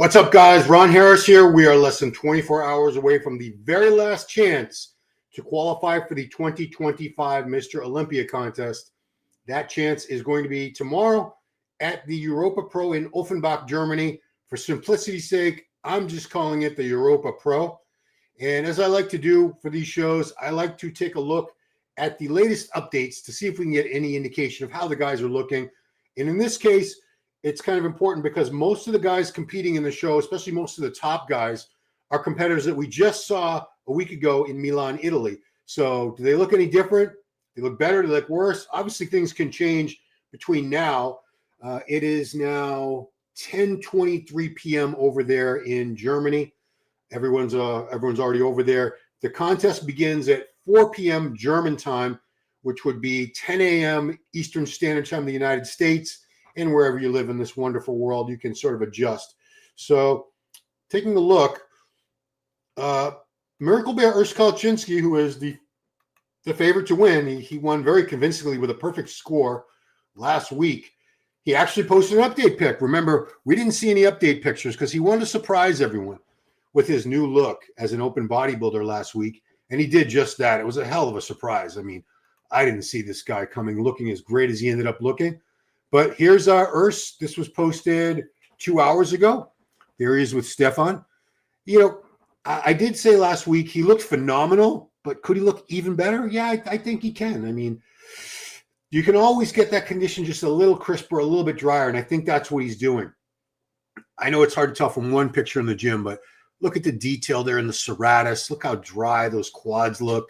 What's up, guys? Ron Harris here. We are less than 24 hours away from the very last chance to qualify for the 2025 Mr. Olympia contest. That chance is going to be tomorrow at the Europa Pro in Offenbach, Germany. For simplicity's sake, I'm just calling it the Europa Pro. And as I like to do for these shows, I like to take a look at the latest updates to see if we can get any indication of how the guys are looking. And in this case, it's kind of important because most of the guys competing in the show, especially most of the top guys, are competitors that we just saw a week ago in Milan, Italy. So do they look any different? They look better? Do they look worse? Obviously, things can change between now. It is now 10:23 p.m. over there in Germany. Everyone's already over there. The contest begins at 4 p.m. German time, which would be 10 a.m. Eastern Standard Time in the United States. And wherever you live in this wonderful world, you can sort of adjust. So taking a look, Miracle Bear Urs Kalecinski, who is the favorite to win, he won very convincingly with a perfect score last week. He actually posted an update pic. Remember, we didn't see any update pictures because he wanted to surprise everyone with his new look as an open bodybuilder last week. And he did just that. It was a hell of a surprise. I mean, I didn't see this guy coming looking as great as he ended up looking. But here's Urs. This was posted 2 hours ago. There he is with Stefan. You know, I did say last week he looked phenomenal, but could he look even better? Yeah, I think he can. I mean, you can always get that condition just a little crisper, a little bit drier, and I think that's what he's doing. I know it's hard to tell from one picture in the gym, but look at the detail there in the serratus. Look how dry those quads look.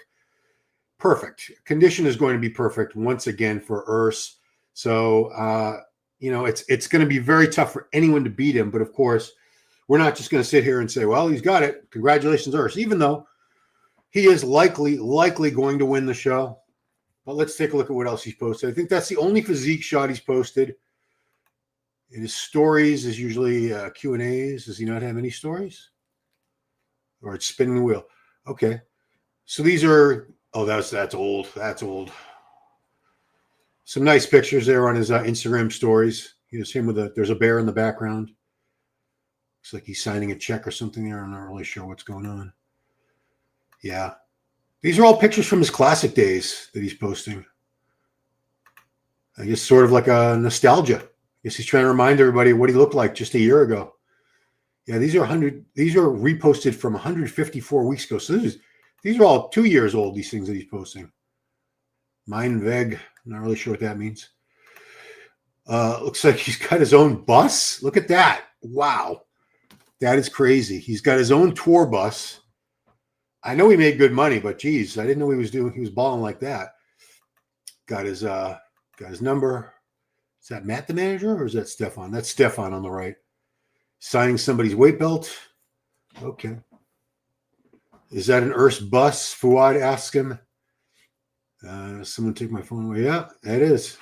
Perfect. Condition is going to be perfect once again for Urs. So, you know, it's going to be very tough for anyone to beat him. But, of course, we're not just going to sit here and say, well, he's got it. Congratulations, Urs, even though he is likely going to win the show. But let's take a look at what else he's posted. I think that's the only physique shot he's posted. In his stories is usually Q&As. Does he not have any stories? Or it's spinning the wheel. Okay. So these are, oh, that's old. That's old. Some nice pictures there on his Instagram stories. Here's him with there's a bear in the background. Looks like he's signing a check or something there. I'm not really sure what's going on. Yeah. These are all pictures from his classic days that he's posting. I guess sort of like a nostalgia. I guess he's trying to remind everybody what he looked like just a year ago. Yeah, these are reposted from 154 weeks ago. So these are all 2 years old, these things that he's posting. Mein Weg. Not really sure what that means. Looks like he's got his own bus. Look at that. Wow. That is crazy. He's got his own tour bus. I know he made good money, but geez, I didn't know he was balling like that. Got his number. Is that Matt the manager or is that Stefan? That's Stefan on the right. Signing somebody's weight belt. Okay. Is that an Urs bus? Fuad asks him. Someone take my phone away. Yeah, that is.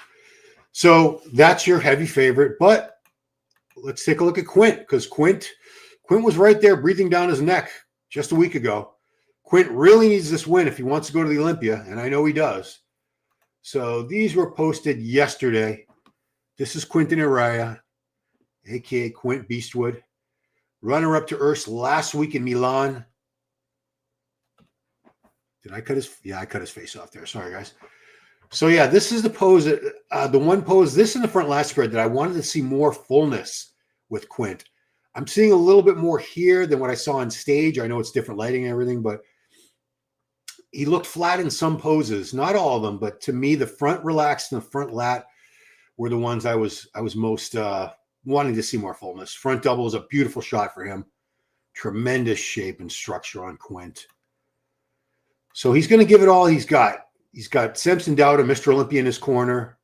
So that's your heavy favorite. But let's take a look at Quint because Quint was right there breathing down his neck just a week ago. Quint really needs this win if he wants to go to the Olympia, and I know he does. So these were posted yesterday. This is Quinton Eriya, a.k.a. Quint Beastwood. Runner-up to Urs last week in Milan. Did I cut his? Yeah, I cut his face off there. Sorry, guys. So, yeah, this is the pose, the one pose, this in the front lat spread that I wanted to see more fullness with Quint. I'm seeing a little bit more here than what I saw on stage. I know it's different lighting and everything, but he looked flat in some poses. Not all of them, but to me, the front relaxed and the front lat were the ones I was most wanting to see more fullness. Front double was a beautiful shot for him. Tremendous shape and structure on Quint. So he's going to give it all he's got. He's got Samson Dowda, Mr. Olympia in his corner.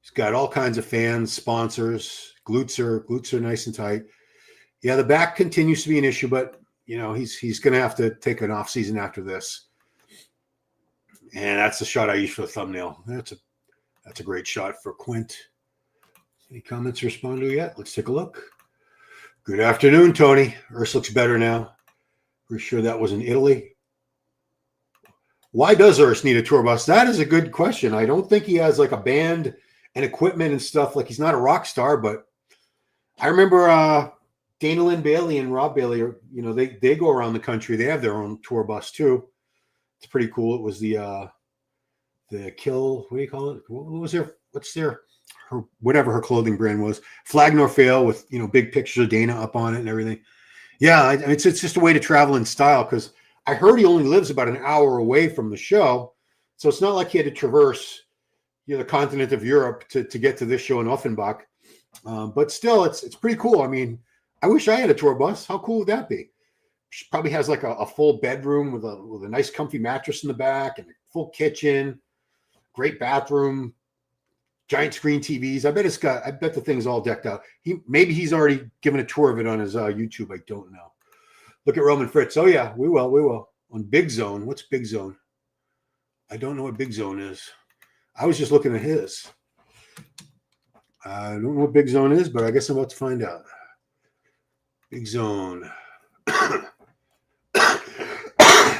He's got all kinds of fans, sponsors. Glutes are nice and tight. Yeah, the back continues to be an issue, but you know he's going to have to take an off season after this. And that's the shot I use for the thumbnail. That's a great shot for Quint. Any comments to respond to yet? Let's take a look. Good afternoon, Tony. Urs looks better now. We're sure that was in Italy. Why does Urs need a tour bus? That is a good question. I don't think he has like a band and equipment and stuff. Like he's not a rock star, but I remember Dana Lynn Bailey and Rob Bailey are, they go around the country. They have their own tour bus too. It's pretty cool. It was the Kill, what do you call it? What was whatever her clothing brand was, Flag Nor Fail, with big pictures of Dana up on it and everything. Yeah, it's just a way to travel in style, because I heard he only lives about an hour away from the show, so it's not like he had to traverse the continent of Europe to get to this show in Offenbach. But still, it's pretty cool. I mean, I wish I had a tour bus. How cool would that be? She probably has like a full bedroom with a nice comfy mattress in the back and a full kitchen, great bathroom, giant screen TVs. I bet the thing's all decked out. Maybe he's already given a tour of it on his YouTube. I don't know. Look at Roman Fritz. Oh yeah, we will. On Big Zone. What's Big Zone? I don't know what Big Zone is. I was just looking at his. I don't know what Big Zone is, but I guess I'm about to find out. Big Zone.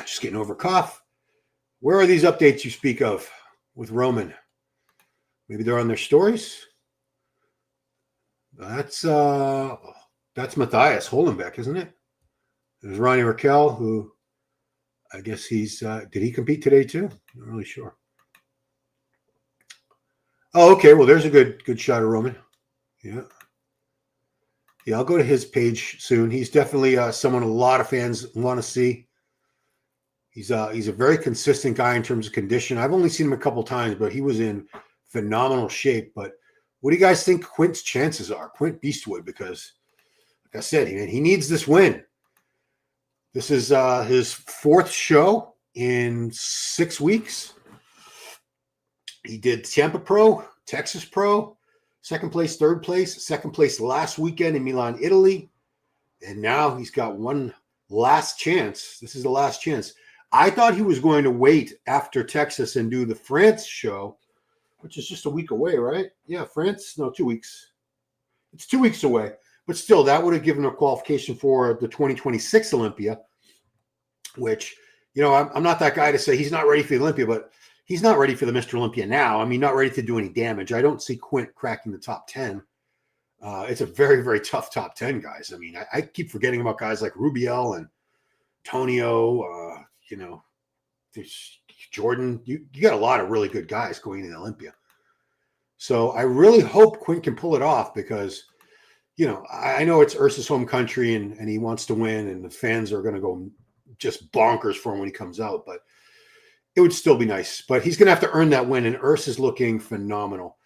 Just getting over a cough. Where are these updates you speak of with Roman? Maybe they're on their stories. That's Matthias Hollenbeck, isn't it? There's Ronnie Raquel, who I guess he's did he compete today too? Not really sure. Oh, okay. Well, there's a good shot of Roman. Yeah. Yeah, I'll go to his page soon. He's definitely someone a lot of fans want to see. He's a very consistent guy in terms of condition. I've only seen him a couple times, but he was in phenomenal shape. But what do you guys think Quint's chances are? Quint Beastwood, because like I said, he needs this win. This is his fourth show in 6 weeks. He did Tampa Pro, Texas Pro, second place, third place, second place last weekend in Milan, Italy. And now he's got one last chance. This is the last chance. I thought he was going to wait after Texas and do the France show, which is just a week away, right? Yeah, France, no, 2 weeks. It's 2 weeks away. But still, that would have given a qualification for the 2026 Olympia, which, I'm not that guy to say he's not ready for the Olympia, but he's not ready for the Mr. Olympia now. I mean, not ready to do any damage. I don't see Quint cracking the top 10. It's a very, very tough top 10, guys. I mean, I keep forgetting about guys like Rubiel and Tonio, there's Jordan. You got a lot of really good guys going into the Olympia. So I really hope Quint can pull it off, because, I know it's Ursa's home country and he wants to win, and the fans are going to go just bonkers for him when he comes out, but it would still be nice. But he's going to have to earn that win, and Ursa's looking phenomenal.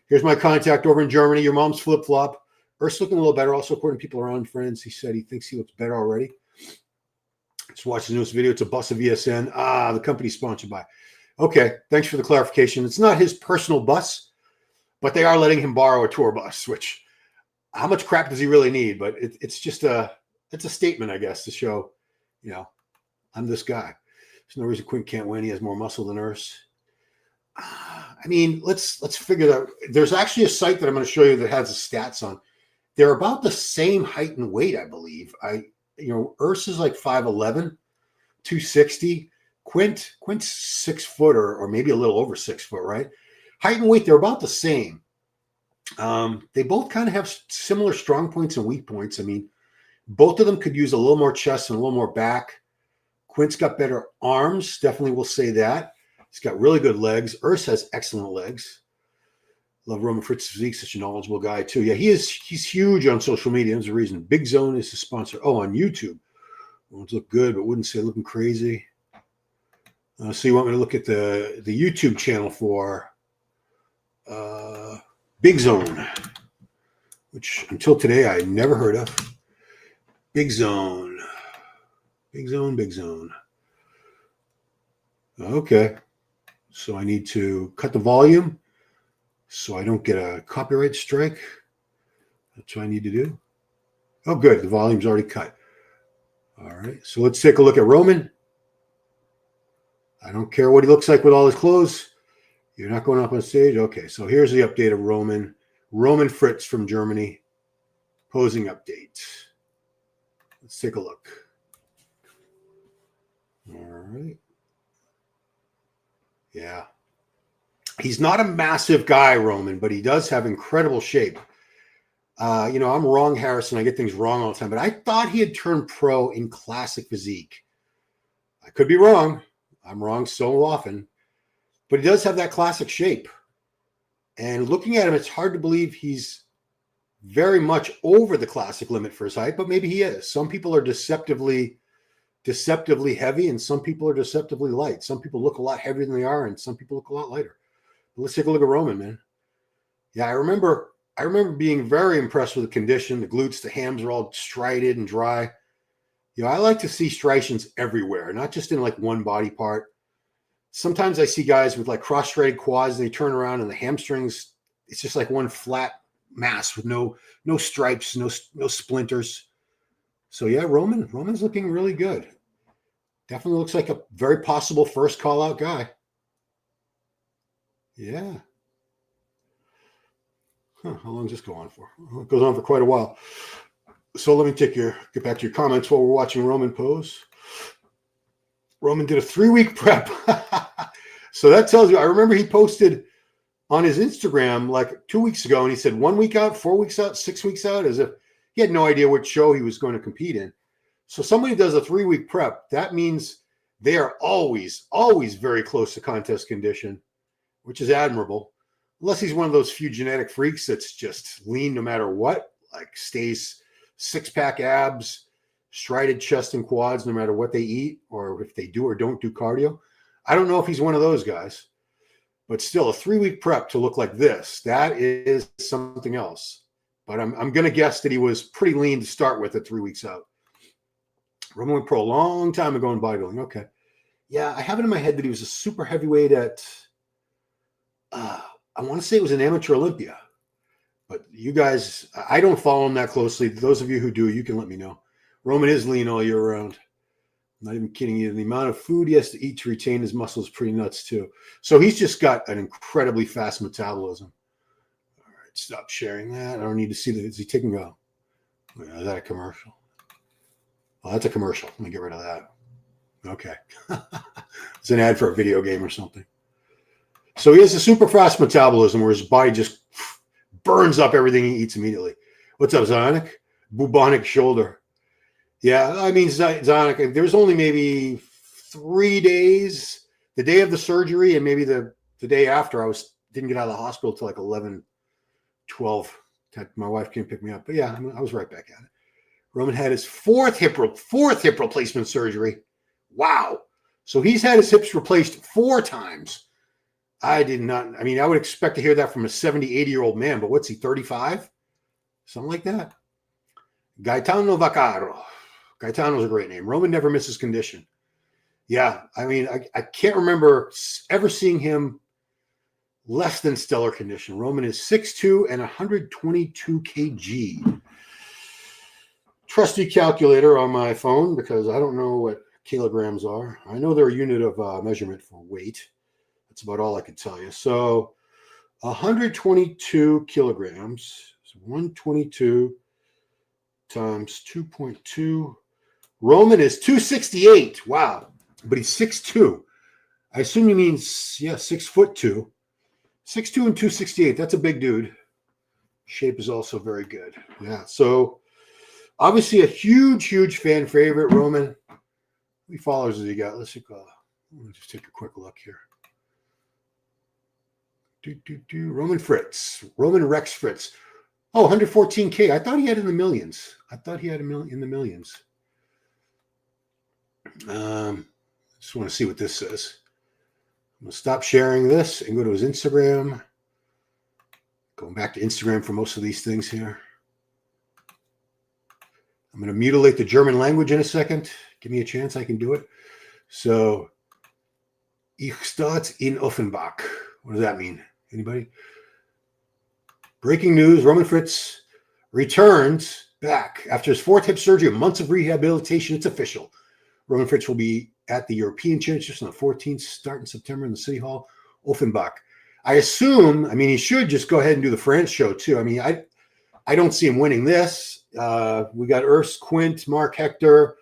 Here's my contact over in Germany. Your mom's flip-flop. Ursa's looking a little better. Also, according to people around friends, he said he thinks he looks better already. Just watch the newest video. It's a bus of ESN. The company's sponsored by. Okay, thanks for the clarification. It's not his personal bus, but they are letting him borrow a tour bus, which, how much crap does he really need? But it's just it's a statement, I guess, to show, I'm this guy. There's no reason Quint can't win. He has more muscle than Urs. I mean, let's figure that. There's actually a site that I'm going to show you that has the stats on. They're about the same height and weight, I believe. Urs is like 5'11", 260. Quint's 6 foot or maybe a little over 6 foot, right? Height and weight, they're about the same. They both kind of have similar strong points and weak points. I mean, both of them could use a little more chest and a little more back. Quint's got better arms, definitely will say that. He's got really good legs. Urs has excellent legs. Love Roman Fritz physique, such a knowledgeable guy too. Yeah, he's huge on social media. There's a reason. Big Zone is his sponsor. Oh, on YouTube. Ones look good, but wouldn't say looking crazy. So you want me to look at the YouTube channel for Big Zone, which until today I never heard of. Big Zone. Big Zone, Big Zone. Okay. So I need to cut the volume so I don't get a copyright strike. That's what I need to do. Oh, good. The volume's already cut. All right. So let's take a look at Roman. I don't care what he looks like with all his clothes. You're not going up on stage? Okay. So here's the update of Roman. Roman Fritz from Germany. Posing update. Let's take a look. All right. Yeah. He's not a massive guy, Roman, but he does have incredible shape. I'm wrong, Harrison. I get things wrong all the time, but I thought he had turned pro in classic physique. I could be wrong. I'm wrong so often, but he does have that classic shape. And looking at him, it's hard to believe he's very much over the classic limit for his height, but maybe he is. Some people are deceptively heavy, and some people are deceptively light. Some people look a lot heavier than they are, and some people look a lot lighter. But let's take a look at Roman, man. Yeah, I remember being very impressed with the condition. The glutes, the hams are all striated and dry. I like to see striations everywhere, not just in like one body part. Sometimes I see guys with like cross-striated quads, and they turn around and the hamstrings, it's just like one flat mass with no stripes, no splinters. So yeah, Roman's looking really good. Definitely looks like a very possible first call-out guy. Yeah. How long does this go on for? Well, it goes on for quite a while. So let me get back to your comments while we're watching Roman pose. Roman did a 3-week prep. So that tells you, I remember he posted on his Instagram like 2 weeks ago, and he said 1 week out, 4 weeks out, 6 weeks out, as if he had no idea what show he was going to compete in. So somebody does a 3-week prep, that means they are always very close to contest condition, which is admirable. Unless he's one of those few genetic freaks that's just lean no matter what, like stays six-pack abs, striated chest and quads no matter what they eat, or if they do or don't do cardio. I don't know if he's one of those guys, but still a 3-week prep to look like this, that is something else. But I'm going to guess that he was pretty lean to start with at 3 weeks out. Roman went pro a long time ago in bodybuilding. Okay. Yeah, I have it in my head that he was a super heavyweight at, I want to say it was an amateur Olympia. But you guys, I don't follow him that closely. Those of you who do, you can let me know. Roman is lean all year round. I'm not even kidding you. The amount of food he has to eat to retain his muscle is pretty nuts too. So he's just got an incredibly fast metabolism. All right, stop sharing that. I don't need to see that. Is he taking a, is that a commercial? Oh, that's a commercial. Let me get rid of that. Okay. It's an ad for a video game or something. So he has a super fast metabolism where his body just burns up everything he eats immediately. What's up, Zonic? Bubonic shoulder. Yeah, I mean, Zonic, there's only maybe 3 days, the day of the surgery and maybe the day after. Didn't get out of the hospital till like 11, 12. My wife came pick me up. But yeah, I was right back at it. Roman had his fourth hip replacement surgery. Wow. So he's had his hips replaced 4 times. I would expect to hear that from a 70, 80-year-old man, but what's he, 35? Something like that. Gaetano Vaccaro. Gaetano's a great name. Roman never misses condition. Yeah, I can't remember ever seeing him less than stellar condition. Roman is 6'2" and 122 kg. Trusty calculator on my phone because I don't know what kilograms are. I know they're a unit of measurement for weight. That's about all I can tell you. So 122 kilograms. So 122 times 2.2. Roman is 268. Wow. But he's 6'2". I assume he means, 6'2". 6'2" and 268. That's a big dude. Shape is also very good. Yeah. So obviously a huge fan favorite, Roman. How many followers has he got? Let's just take a quick look here. Roman Rex Fritz. Oh, 114K. I thought he had in the millions. In the millions. Just want to see what this says. I'm going to stop sharing this and go to his Instagram. Going back to Instagram for most of these things here. I'm going to mutilate the German language in a second. Give me a chance. I can do it. So, Ich start in Offenbach. What does that mean? Anybody? Breaking news. Roman Fritz returns back after his 4th hip surgery and months of rehabilitation. It's official. Roman Fritz will be at the European Championships on the 14th, start in September in the City Hall, Offenbach. I assume, he should just go ahead and do the France show too. I don't see him winning this. We got Urs Quint, Marc Hector,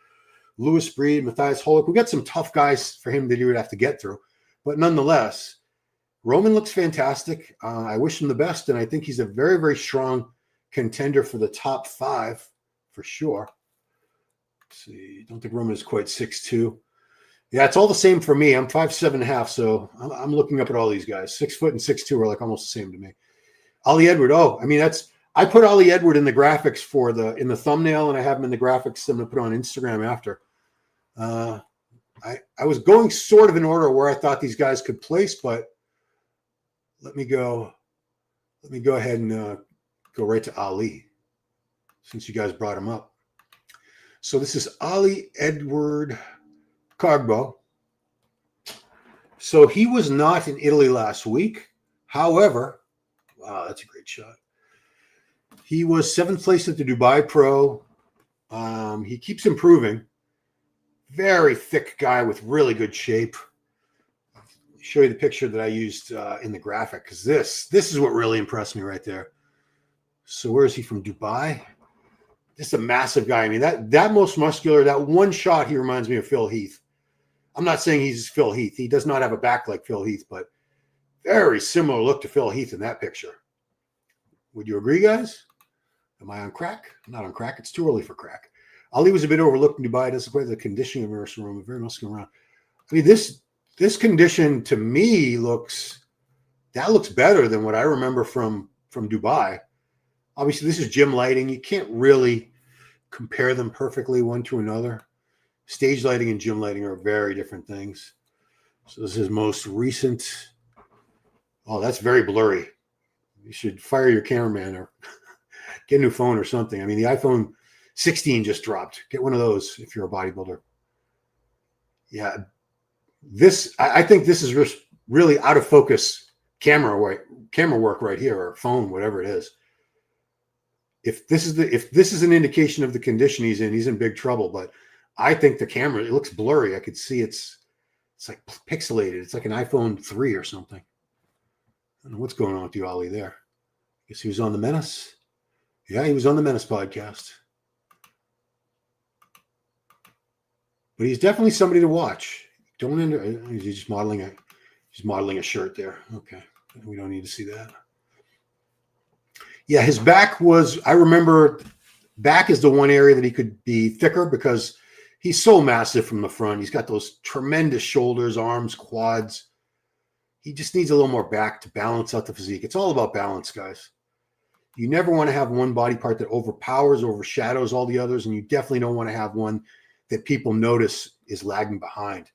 Louis Breed, Matthias Holick. We got some tough guys for him that he would have to get through. But nonetheless, Roman looks fantastic. I wish him the best, and I think he's a very, very strong contender for the top 5 for sure. Let's see, don't think Roman is quite 6'2". Yeah, it's all the same for me. I'm 5'7.5", so I'm looking up at all these guys. 6 foot and 6'2" are like almost the same to me. Ollie Edward. Oh, I mean, I put Ollie Edward in the graphics in the thumbnail, and I have him in the graphics I'm going to put on Instagram after. I was going sort of in order where I thought these guys could place, but let me go ahead and go right to Ali, since you guys brought him up. So this is Ollie Edward Carbo. So he was not in Italy last week. However, wow, that's a great shot. He was 7th place at the Dubai Pro. He keeps improving. Very thick guy with really good shape. I'll show you the picture that I used in the graphic, because this is what really impressed me right there. So where is he from? Dubai? Just a massive guy. I mean, that most muscular, that one shot, he reminds me of Phil Heath. I'm not saying he's Phil Heath. He does not have a back like Phil Heath, but very similar look to Phil Heath in that picture. Would you agree, guys? Am I on crack? I'm not on crack. It's too early for crack. Ali was a bit overlooked in Dubai. Doesn't quite the conditioning of immersion room. Very muscular around. I mean, this condition to me looks better than what I remember from Dubai. Obviously, this is gym lighting. You can't really compare them perfectly one to another. Stage lighting and gym lighting are very different things. So this is most recent. Oh, that's very blurry. You should fire your cameraman or get a new phone or something. I mean, the iPhone 16 just dropped. Get one of those if you're a bodybuilder. Yeah, I think this is really out of focus camera work right here, or phone, whatever it is. If this is an indication of the condition he's in big trouble. But I think the camera, it looks blurry. I could see it's like pixelated. It's like an iPhone 3 or something. I don't know what's going on with you, Ollie, there. Guess he was on the Menace. Yeah, he was on the Menace podcast. But he's definitely somebody to watch. He's just modeling a shirt there. Okay, we don't need to see that. Yeah, his back was, I remember, back is the one area that he could be thicker because he's so massive from the front. He's got those tremendous shoulders, arms, quads. He just needs a little more back to balance out the physique. It's all about balance, guys. You never want to have one body part that overshadows all the others, and you definitely don't want to have one that people notice is lagging behind.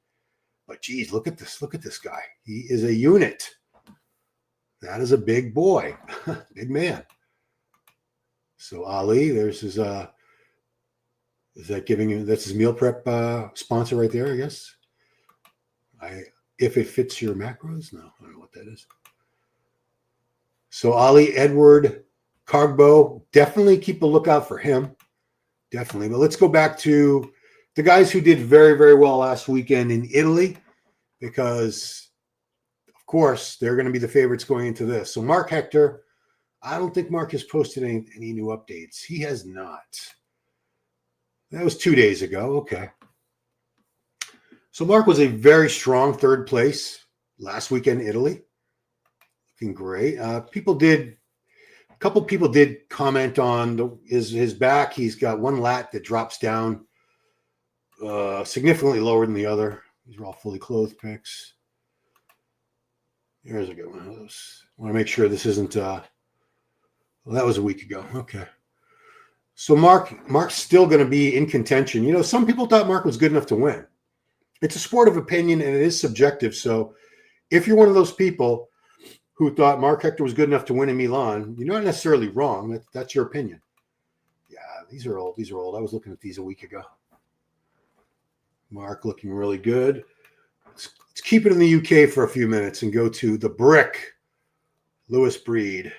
But geez, look at this guy. He is a unit. That is a big boy, big man. So Ali, there's his that's his meal prep sponsor right there, I guess. If it fits your macros, no, I don't know what that is. So Ali Edward Carbo, definitely keep a lookout for him. Definitely. But let's go back to the guys who did very, very well last weekend in Italy, because, of course, they're going to be the favorites going into this. So Marc Hector, I don't think Marc has posted any new updates. He has not. That was 2 days ago. Okay. So Marc was a very strong 3rd place last weekend in Italy. Looking great. A couple people did comment on his back. He's got one lat that drops down significantly lower than the other. These are all fully clothed pics. Here's a good one of those. I want to make sure this isn't well, that was a week ago. Okay. So Marc's still going to be in contention. You know, some people thought Marc was good enough to win. It's a sport of opinion, and it is subjective. So if you're one of those people who thought Marc Hector was good enough to win in Milan, you're not necessarily wrong. That's your opinion. Yeah, these are old. I was looking at these a week ago. Marc looking really good. Let's keep it in the UK for a few minutes and go to the Brick, Lewis Breed.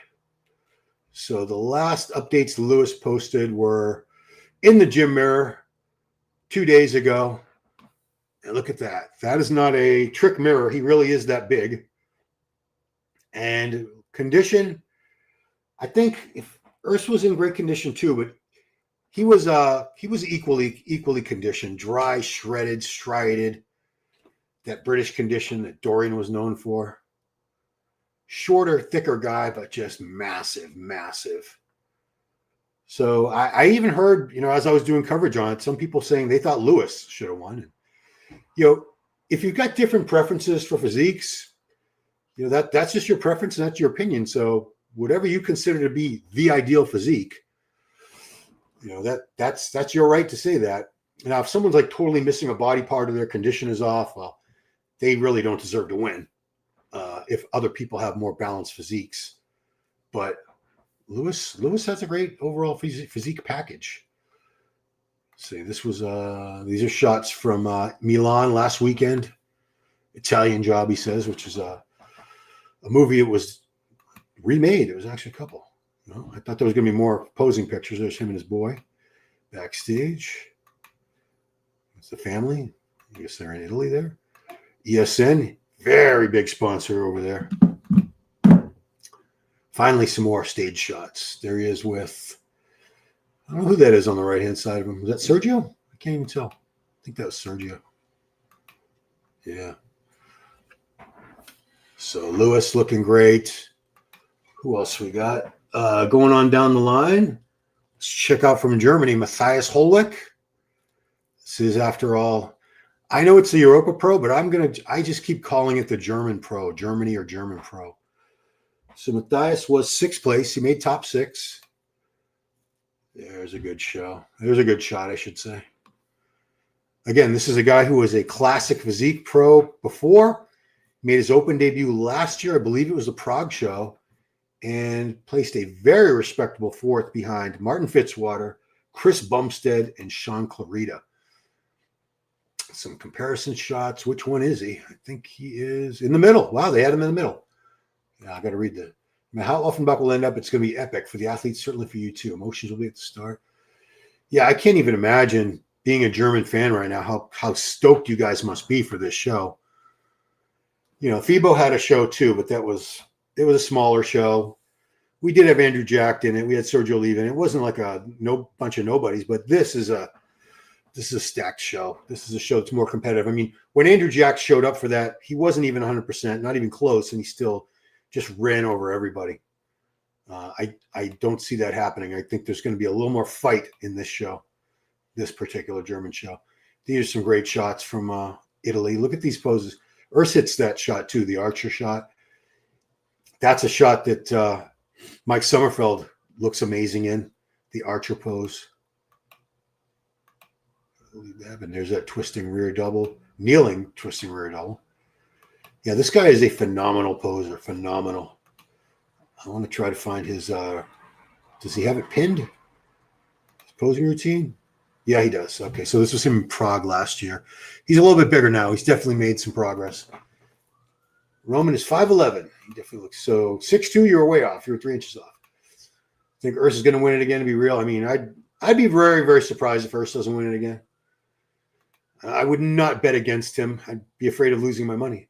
So the last updates Lewis posted were in the gym mirror 2 days ago. And look at that. That is not a trick mirror. He really is that big. And condition, I think if Urs was in great condition too, but he was equally conditioned, dry, shredded, striated. That British condition that Dorian was known for. Shorter, thicker guy, but just massive, massive. So I even heard, as I was doing coverage on it, some people saying they thought Lewis should have won. If you've got different preferences for physiques, that's just your preference and that's your opinion. So whatever you consider to be the ideal physique, that's your right to say that. Now, if someone's like totally missing a body part or their condition is off, well, they really don't deserve to win. If other people have more balanced physiques, but Lewis has a great overall physique package. See, these are shots from Milan last weekend. Italian Job, he says, which is a movie. It was remade. It was actually a couple. I thought there was going to be more posing pictures. There's him and his boy backstage. It's the family. I guess they're in Italy there. ESN, very big sponsor over there. Finally, some more stage shots. There he is with, I don't know who that is on the right-hand side of him. Was that Sergio? I can't even tell. I think that was Sergio. Yeah. So Lewis looking great. Who else we got? Going on down the line. Let's check out from Germany, Matthias Holwick. This is, after all, I know it's the Europa Pro, but I just keep calling it the German Pro, Germany or German Pro. So Matthias was 6th place. He made top 6. There's a good show. There's a good shot, I should say. Again, this is a guy who was a classic physique pro before. Made his open debut last year. I believe it was the Prague show. And placed a very respectable 4th behind Martin Fitzwater, Chris Bumstead, and Sean Clarita. Some comparison shots. Which one is he? I think he is in the middle. Wow, they had him in the middle. Yeah, I got to read that. How Offenbach will end up, it's going to be epic for the athletes, certainly for you too. Emotions will be at the start. Yeah, I can't even imagine being a German fan right now, how stoked you guys must be for this show. FIBO had a show too, but it was a smaller show. We did have Andrew Jack in it. We had Sergio leaving. It wasn't like a bunch of nobodies, but this is a stacked show. This is a show that's more competitive. I mean, when Andrew Jack showed up for that, he wasn't even 100%, not even close, and he still just ran over everybody. I don't see that happening. I think there's going to be a little more fight in this show, this particular German show. These are some great shots from Italy. Look at these poses. Urs hits that shot too, the archer shot. That's a shot that Mike Sommerfeld looks amazing in, the archer pose. And there's that twisting rear double, kneeling twisting rear double. Yeah, this guy is a phenomenal poser, phenomenal. I want to try to find his, does he have it pinned? His posing routine? Yeah, he does. Okay, so this was him in Prague last year. He's a little bit bigger now. He's definitely made some progress. Roman is 5'11". He definitely looks, so 6'2", you were way off. You were 3 inches off. I think Urs is going to win it again, to be real. I mean, I'd be very, very surprised if Urs doesn't win it again. I would not bet against him. I'd be afraid of losing my money.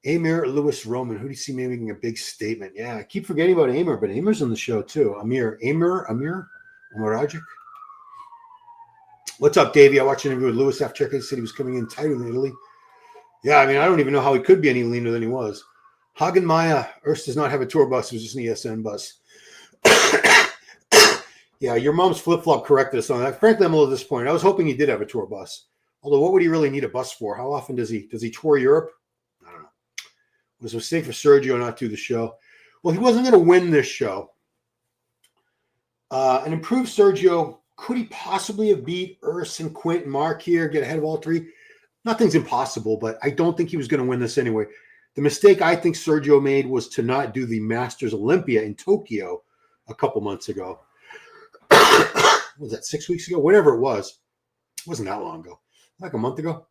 Amir, Lewis, Roman. Who do you see making a big statement? Yeah, I keep forgetting about Amir, but Amir's on the show too. Amir, Omaragic. What's up, Davey? I watched an interview with Lewis after checking. He said he was coming in tighter than Italy. Yeah, I mean, I don't even know how he could be any leaner than he was. Hagen Maya, Urs does not have a tour bus. It was just an ESN bus. Yeah, your mom's flip-flop corrected us on that. Frankly, I'm a little disappointed. I was hoping he did have a tour bus. Although, what would he really need a bus for? How often does he tour Europe? I don't know. It was a mistake for Sergio not to do the show. Well, he wasn't going to win this show. An improved Sergio, could he possibly have beat Urs and Quint and Marc here, get ahead of all three? Nothing's impossible, but I don't think he was going to win this anyway. The mistake I think Sergio made was to not do the Masters Olympia in Tokyo a couple months ago. Was that 6 weeks ago? Whatever it was. It wasn't that long ago. Like a month ago.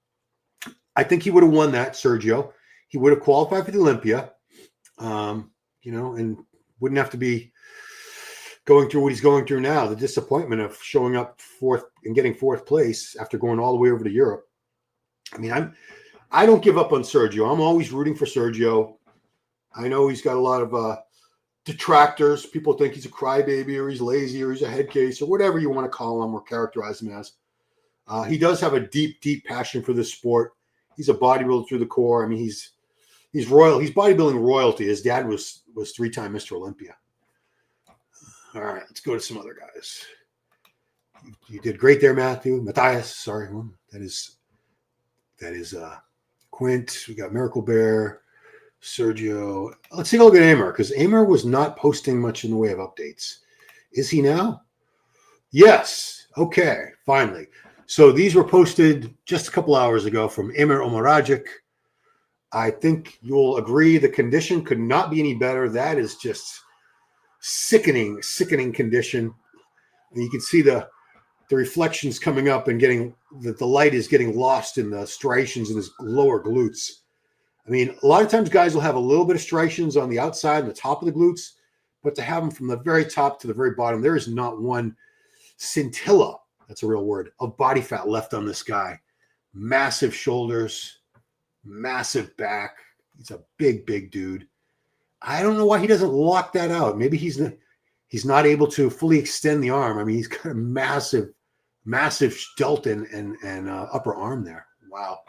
I think he would have won that, Sergio. He would have qualified for the Olympia, and wouldn't have to be going through what he's going through now, the disappointment of showing up fourth and getting 4th place after going all the way over to Europe. I mean, I don't give up on Sergio. I'm always rooting for Sergio. I know he's got a lot of detractors. People think he's a crybaby or he's lazy or he's a head case or whatever you want to call him or characterize him as. He does have a deep, deep passion for this sport. He's a bodybuilder through the core. I mean, he's royal. He's bodybuilding royalty. His dad was 3-time Mr. Olympia. All right, let's go to some other guys. You did great there, Matthias. Sorry, that is Quint. We got Miracle Bear, Sergio. Let's take a look at Amar, because Amar was not posting much in the way of updates. Is he now? Yes. Okay, finally. So these were posted just a couple hours ago from Amar Omaragic. I think you'll agree the condition could not be any better. That is just sickening condition. And you can see the reflections coming up and getting the light is getting lost in the striations in his lower glutes. I mean, a lot of times guys will have a little bit of striations on the outside and the top of the glutes, but to have them from the very top to the very bottom, there is not one scintilla, that's a real word, of body fat left on this guy. Massive shoulders, massive back. He's a big dude. I don't know why he doesn't lock that out. Maybe he's not able to fully extend the arm. I mean, he's got a massive delta and upper arm there. Wow.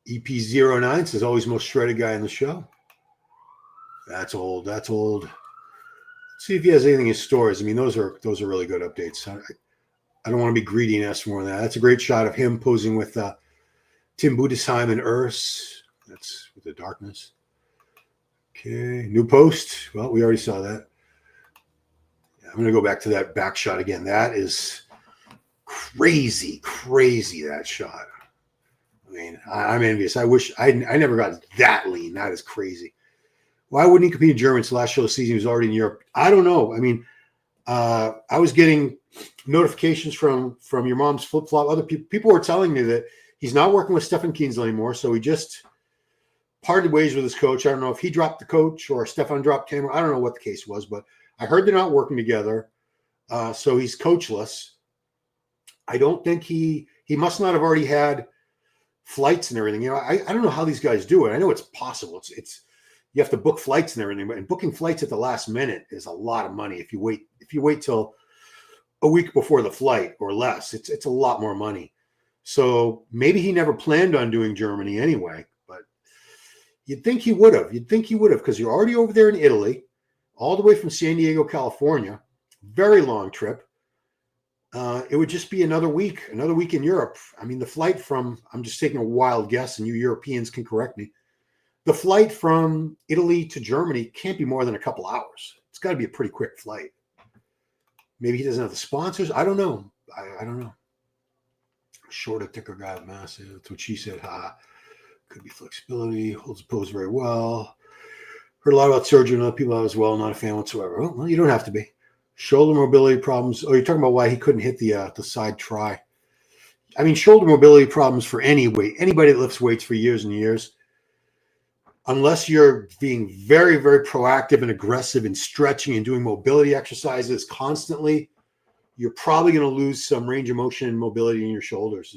EP09 says always most shredded guy in the show. That's old. Let's see if he has anything in stores. I mean, those are really good updates. I don't want to be greedy and ask for more than that. That's a great shot of him posing with Tim Budesheim and Urs. That's with the darkness. Okay, new post. Well, we already saw that. Yeah, I'm going to go back to that back shot again. That is crazy, that shot. I mean, I'm envious. I wish I never got that lean. That is crazy. Why wouldn't he compete in Germany? It's the last show of the season. He was already in Europe. I don't know. I mean, I was getting notifications from your mom's flip-flop. Other people were telling me that he's not working with Stefan Kienzel anymore, so he just parted ways with his coach. I don't know if he dropped the coach or Stefan dropped him. I don't know what the case was, but I heard they're not working together, so he's coachless. I don't think he must not have already had flights and everything. You know, I don't know how these guys do it. I know it's possible. It's you have to book flights and everything, but booking flights at the last minute is a lot of money. If you wait till a week before the flight or less, it's a lot more money. So maybe he never planned on doing Germany anyway, but you'd think he would have. Because you're already over there in Italy, all the way from San Diego, California. Very long trip. It would just be another week in Europe. I mean, the flight from, I'm just taking a wild guess, and you Europeans can correct me. The flight from Italy to Germany can't be more than a couple hours. It's got to be a pretty quick flight. Maybe he doesn't have the sponsors. I don't know. I don't know. Shorter, thicker guy, massive. That's what she said. Could be flexibility. Holds the pose very well. Heard a lot about surgery and other people as well. Not a fan whatsoever. Well, you don't have to be. Shoulder mobility problems. Oh, you're talking about why he couldn't hit the side try. I mean, shoulder mobility problems for anybody that lifts weights for years and years. Unless you're being very, very proactive and aggressive in stretching and doing mobility exercises constantly, you're probably going to lose some range of motion and mobility in your shoulders.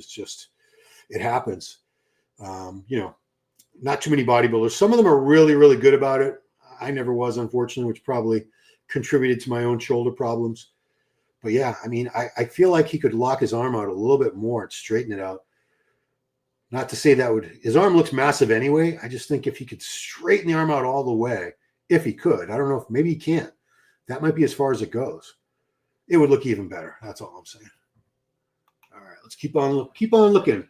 It happens. Not too many bodybuilders. Some of them are really, really good about it. I never was, unfortunately, which probably contributed to my own shoulder problems. But yeah, I mean, I feel like he could lock his arm out a little bit more and straighten it out. Not to say his arm looks massive anyway. I just think if he could straighten the arm out all the way, if he could, I don't know if maybe he can't. That might be as far as it goes. It would look even better. That's all I'm saying. All right, let's keep on looking.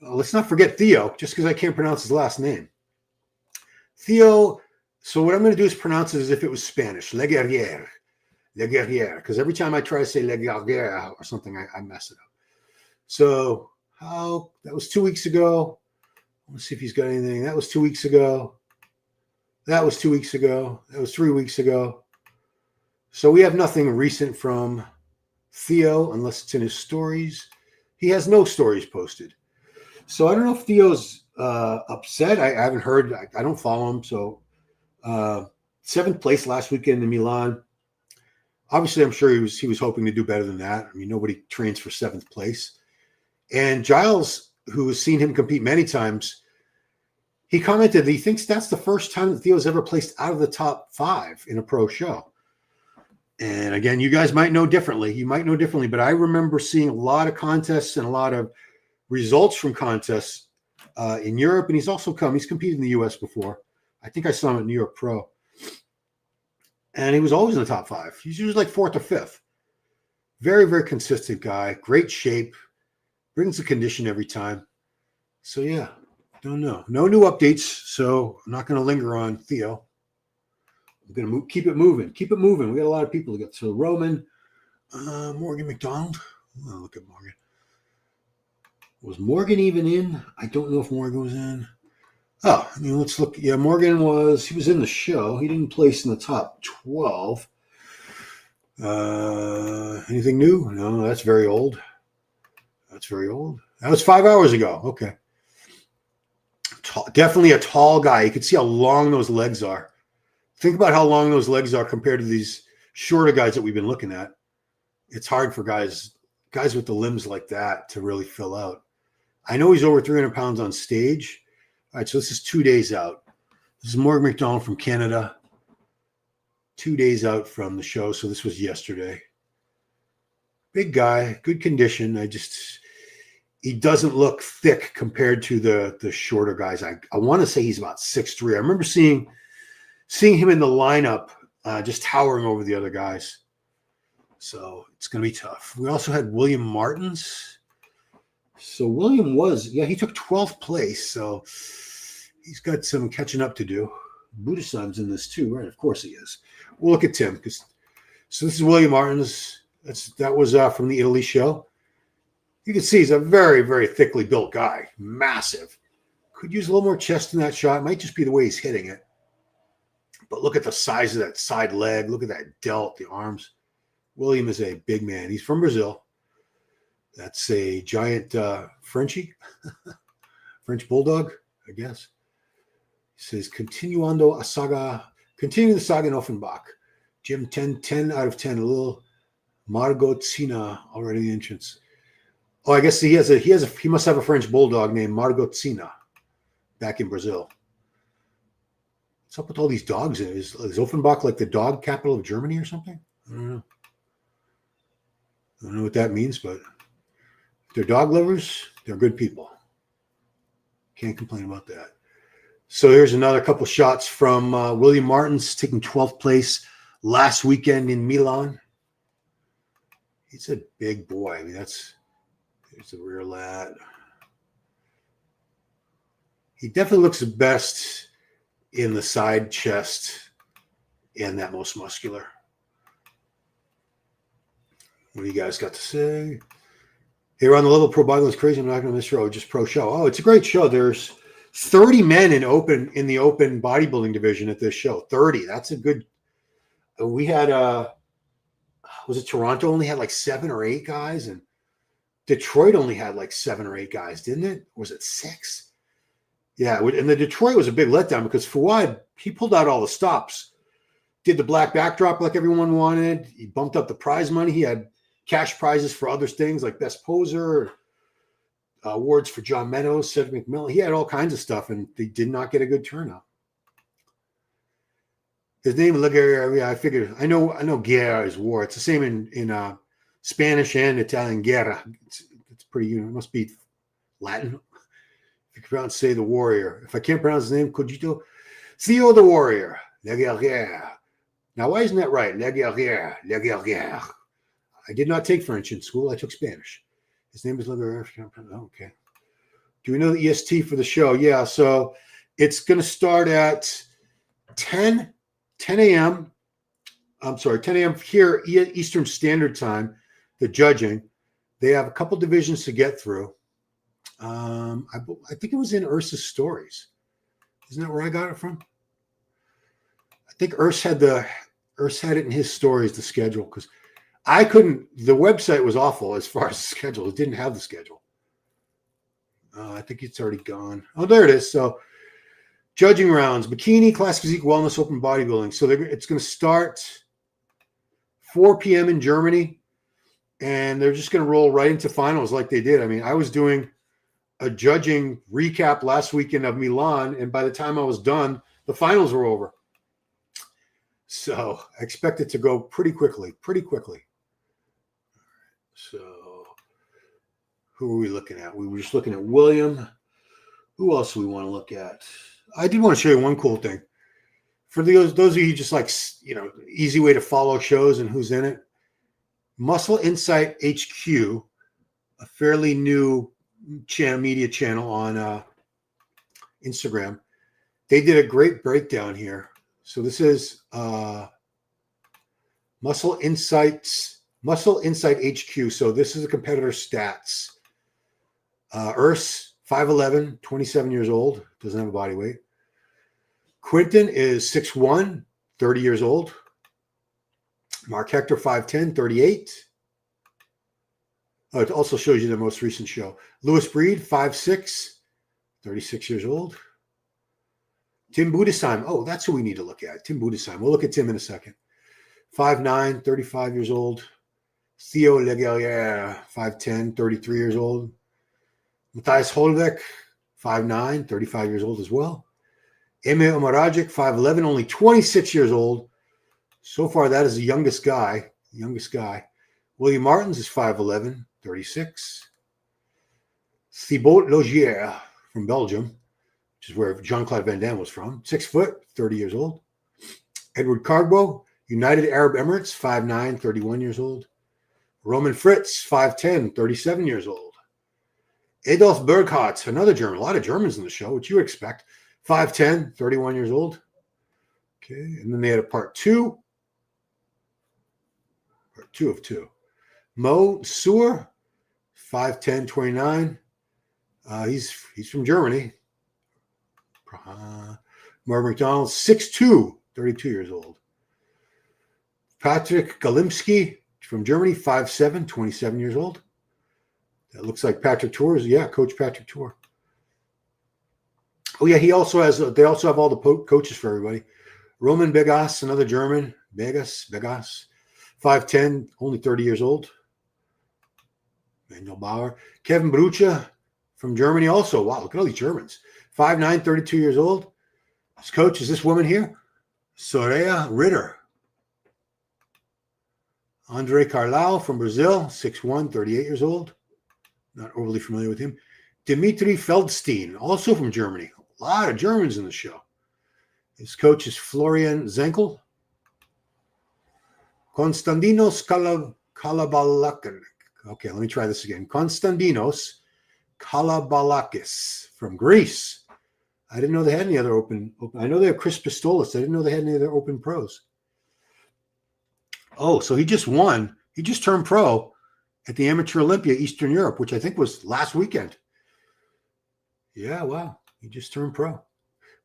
Let's not forget Theo, just because I can't pronounce his last name. Theo. So what I'm going to do is pronounce it as if it was Spanish. Le Guerrier. Because every time I try to say Le Guerrier or something, I mess it up. So that was 2 weeks ago. Let's see if he's got anything. That was 2 weeks ago. That was 2 weeks ago. That was 3 weeks ago. So we have nothing recent from Theo unless it's in his stories. He has no stories posted. So I don't know if Theo's upset. I haven't heard. I don't follow him. So 7th place last weekend in Milan. Obviously, I'm sure he was hoping to do better than that. I mean, nobody trains for 7th place. And Giles, who has seen him compete many times, he commented that he thinks that's the first time that Theo's ever placed out of the top 5 in a pro show. And again, you guys might know differently. You might know differently, but I remember seeing a lot of contests and a lot of results from contests in Europe. And he's competed in the US before. I think I saw him at New York Pro. And he was always in the top 5. He's usually like 4th or 5th. Very, very consistent guy. Great shape. Brings the condition every time. So, yeah, don't know. No new updates, so I'm not going to linger on Theo. I'm going to keep it moving. Keep it moving. We got a lot of people to get. So, Roman, Morgan McDonald. Oh, look at Morgan. Was Morgan even in? I don't know if Morgan was in. Oh, I mean, let's look. Yeah, Morgan he was in the show. He didn't place in the top 12. Anything new? No, that's very old. That's very old. That was 5 hours ago. Okay. Definitely a tall guy. You can see how long those legs are. Think about how long those legs are compared to these shorter guys that we've been looking at. It's hard for guys with the limbs like that to really fill out. I know he's over 300 pounds on stage. All right, so this is 2 days out. This is Morgan McDonald from Canada. 2 days out from the show, so this was yesterday. Big guy, good condition. He doesn't look thick compared to the shorter guys. I want to say he's about 6'3". I remember seeing him in the lineup, just towering over the other guys. So it's going to be tough. We also had William Martins. So William he took 12th place. So he's got some catching up to do. Buddha-san's in this too, right? Of course he is. We'll look at Tim. So this is William Martins. That was from the Italy show. You can see he's a very, very thickly built guy. Massive. Could use a little more chest in that shot. It might just be the way he's hitting it. But look at the size of that side leg. Look at that delt, the arms. William is a big man. He's from Brazil. That's a giant Frenchie. French bulldog, I guess. He says, continue the saga in Offenbach. Jim 10 out of 10. A little Margotzina already in the entrance. Oh, I guess he must have a French bulldog named Margotzina back in Brazil. What's up with all these dogs? Is Offenbach like the dog capital of Germany or something? I don't know what that means, but if they're dog lovers, they're good people. Can't complain about that. So here's another couple shots from William Martins taking 12th place last weekend in Milan. He's a big boy. I mean, there's the rear lat. He definitely looks the best in the side chest and that most muscular. What do you guys got to say? Here on the Level Pro Bible is crazy. I'm not going to miss show, just pro show. Oh, it's a great show. There's 30 men in the open bodybuilding division at this show. 30. That's a good. We had was it Toronto only had like 7 or 8 guys, and Detroit only had like 7 or 8 guys, didn't it? Or was it 6? Yeah, and the Detroit was a big letdown because Fouad, he pulled out all the stops, did the black backdrop like everyone wanted. He bumped up the prize money. He had cash prizes for other things like Best Poser, awards for John Meadows, Cedric McMillan. He had all kinds of stuff, and they did not get a good turnout. His name is I figured I know Guerra is war. It's the same in Spanish and Italian. Guerra. It's pretty. It must be Latin. If you can pronounce, say the warrior. If I can't pronounce his name, Cogito, Theo the warrior. Le guerrier. Now, why isn't that right? Le guerrier. Le guerrier. I did not take French in school. I took Spanish. His name is Le guerrier. Okay. Do we know the EST for the show? Yeah. So it's going to start at 10 a.m. I'm sorry, 10 a.m. here, Eastern Standard Time, the judging. They have a couple divisions to get through. I think it was in Ursa's stories. Isn't that where I got it from? I think Urs had it in his stories, the schedule, because I couldn't. The website was awful as far as the schedule. It didn't have the schedule. I think it's already gone. Oh, there it is. So judging rounds, bikini, class physique, wellness, open bodybuilding. So it's going to start 4 p.m. in Germany, and they're just going to roll right into finals like they did. I mean, I was doing a judging recap last weekend of Milan, and by the time I was done, the finals were over. So I expect it to go pretty quickly. So who are we looking at? We were just looking at William. Who else do we want to look at? I did want to show you one cool thing. For those of you just like, easy way to follow shows and who's in it, Muscle Insight HQ, a fairly new media channel on Instagram. They did a great breakdown here. So this is Muscle Insight HQ. So this is a competitor stats. Urs, 5'11", 27 years old, doesn't have a body weight. Quinton is 6'1", 30 years old. Marc Hector, 5'10", 38. Oh, it also shows you the most recent show. Louis Breed, 5'6", 36 years old. Tim Budesheim. Oh, that's who we need to look at. Tim Budesheim. We'll look at Tim in a second. 5'9", 35 years old. Theo Legalliere, 5'10", 33 years old. Matthias Holbeck, 5'9", 35 years old as well. Emil Omaragic, 5'11", only 26 years old. So far, that is the youngest guy. William Martins is 5'11", 36. Thibaut Logier from Belgium, which is where Jean-Claude Van Damme was from, 6 foot, 30 years old. Edward Carbo, United Arab Emirates, 5'9", 31 years old. Roman Fritz, 5'10", 37 years old. Adolf Berghardt, another German. A lot of Germans in the show, which you would expect. 5'10", 31 years old. Okay, and then they had a part two. Part 2 of 2. Mo Suhr, 5'10", 29. He's from Germany. Mark McDonald, 6'2", 32 years old. Patrick Kalecinski from Germany, 5'7", 27 years old. That looks like Patrick Tours. Yeah, Coach Patrick Tour. Oh, yeah, he also has, they also have all the coaches for everybody. Roman Begas, another German. Begas, 5'10", only 30 years old. Manuel Bauer. Kevin Brucha from Germany also. Wow, look at all these Germans. 5'9", 32 years old. His coach is this woman here, Soraya Ritter. Andre Carlau from Brazil, 6'1", 38 years old. Not overly familiar with him. Dimitri Feldstein, also from Germany. A lot of Germans in the show. His coach is Florian Zenkel. Konstantinos Kalabalakis. Okay, let me try this again. Konstantinos Kalabalakis from Greece. I didn't know they had any other open. I know they have Chris Pistolis. I didn't know they had any other open pros. Oh, so he just won. He just turned pro at the Amateur Olympia, Eastern Europe, which I think was last weekend. Yeah, wow. He just turned pro.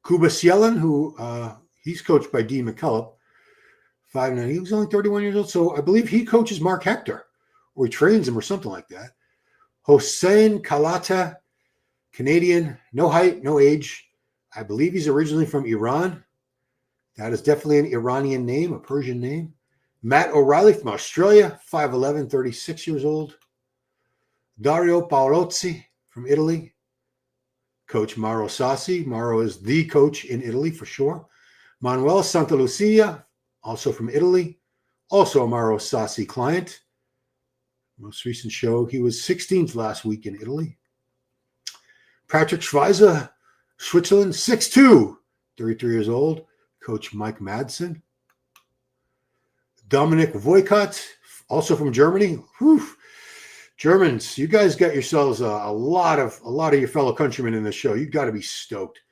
Kuba Cielin, who he's coached by Dean McCullough, 5'9". He was only 31 years old. So I believe he coaches Marc Hector, or he trains him or something like that. Hossein Kalata, Canadian, no height, no age. I believe he's originally from Iran. That is definitely an Iranian name, a Persian name. Matt O'Reilly from Australia, 5'11", 36 years old. Dario Paolozzi from Italy. Coach Mauro Sassi. Mauro is the coach in Italy for sure. Manuel Santa Lucia, also from Italy. Also a Mauro Sassi client. Most recent show, he was 16th last week in Italy. Patrick Schweizer, Switzerland, 6'2", 33 years old. Coach Mike Madsen. Dominic Voikat, also from Germany. Whew. Germans, you guys got yourselves a lot of your fellow countrymen in the show. You've got to be stoked.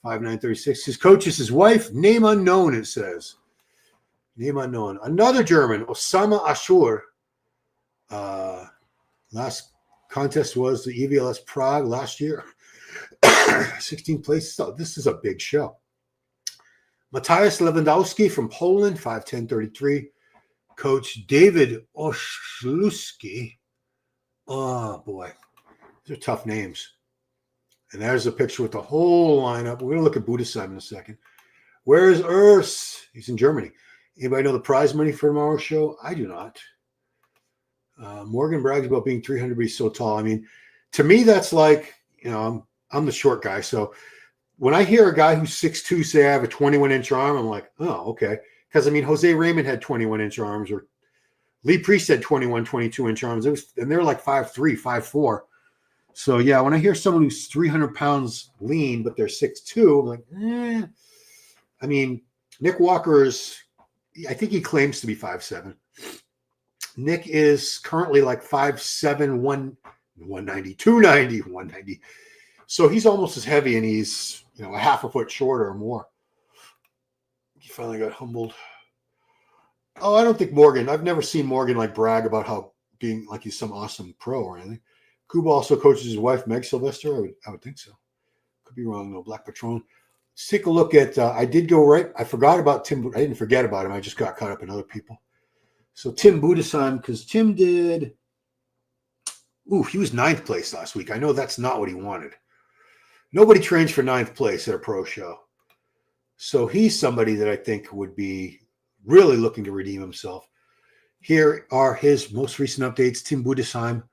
5'9", 36. His coach is his wife. Name unknown, it says. Name unknown. Another German, Osama Ashur. Last contest was the EVLS Prague last year. 16th place. So this is a big show. Matthias Lewandowski from Poland, 5'10", 33. Coach David Oshluski. Oh, boy. These are tough names. And there's a picture with the whole lineup. We're going to look at Budesheim in a second. Where is Urs? He's in Germany. Anybody know the prize money for tomorrow's show? I do not. Morgan brags about being 300, but he's so tall. I mean, to me, that's like, I'm the short guy. So when I hear a guy who's 6'2" say I have a 21-inch arm, I'm like, oh, okay. Because, I mean, Jose Raymond had 21-inch arms, or Lee Priest had 21, 22-inch arms. And they're like 5'3", 5'4". So, yeah, when I hear someone who's 300 pounds lean, but they're 6'2", I'm like, I mean, Nick Walker is, I think he claims to be 5'7". Nick is currently like 5'7", 190, 290, 190. So he's almost as heavy, and he's, a half a foot shorter or more. He finally got humbled. Oh, I don't think Morgan. I've never seen Morgan like brag about how being like he's some awesome pro or anything. Kuba also coaches his wife, Meg Sylvester. I would think so. Could be wrong though. Black Patron. Let's take a look at. I did go right. I forgot about Tim. I didn't forget about him. I just got caught up in other people. So Tim Budesheim, because Tim did. He was 9th place last week. I know that's not what he wanted. Nobody trains for 9th place at a pro show. So he's somebody that I think would be really looking to redeem himself. Here are his most recent updates. Tim Budesheim.